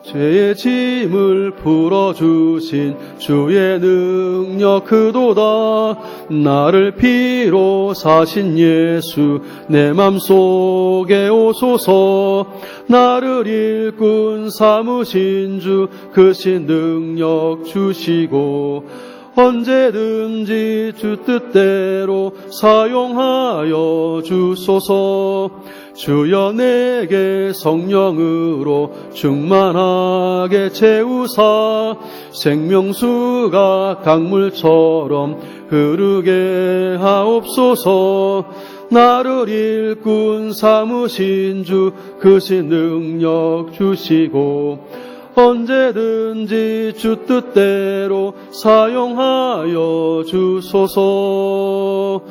Speaker 1: 죄의 짐을 풀어주신 주의 능력 크도다. 나를 피로 사신 예수 내 맘속에 오소서. 나를 일꾼 삼으신 주 크신 능력 주시고 언제든지 주 뜻대로 사용하여 주소서. 주여 내게 성령으로 충만하게 채우사 생명수가 강물처럼 흐르게 하옵소서. 나를 일꾼 삼으신 주 크신 능력 주시고 언제든지 주 뜻대로 사용하여 주소서.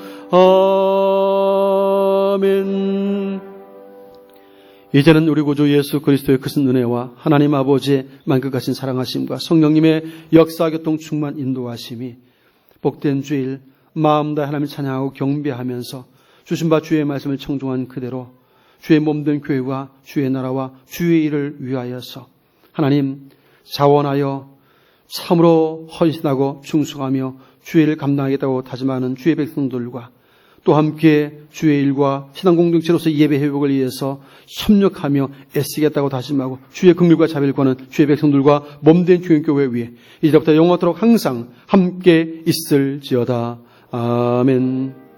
Speaker 1: 아멘. 이제는 우리 구주 예수 그리스도의 크신 은혜와 하나님 아버지의 만극하신 사랑하심과 성령님의 역사교통 충만 인도하심이 복된 주일 마음 다해 하나님을 찬양하고 경배하면서 주신 바 주의 말씀을 청종한 그대로 주의 몸된 교회와 주의 나라와 주의 일을 위하여서 하나님 자원하여 참으로 헌신하고 충성하며 주의 일을 감당하겠다고 다짐하는 주의 백성들과 또 함께 주의 일과 신앙 공동체로서 예배 회복을 위해서 협력하며 애쓰겠다고 다짐하고 주의 긍휼과 자비를 주의 백성들과 몸된 주님교회 위에 이제부터 영원토록 항상 함께 있을지어다. 아멘.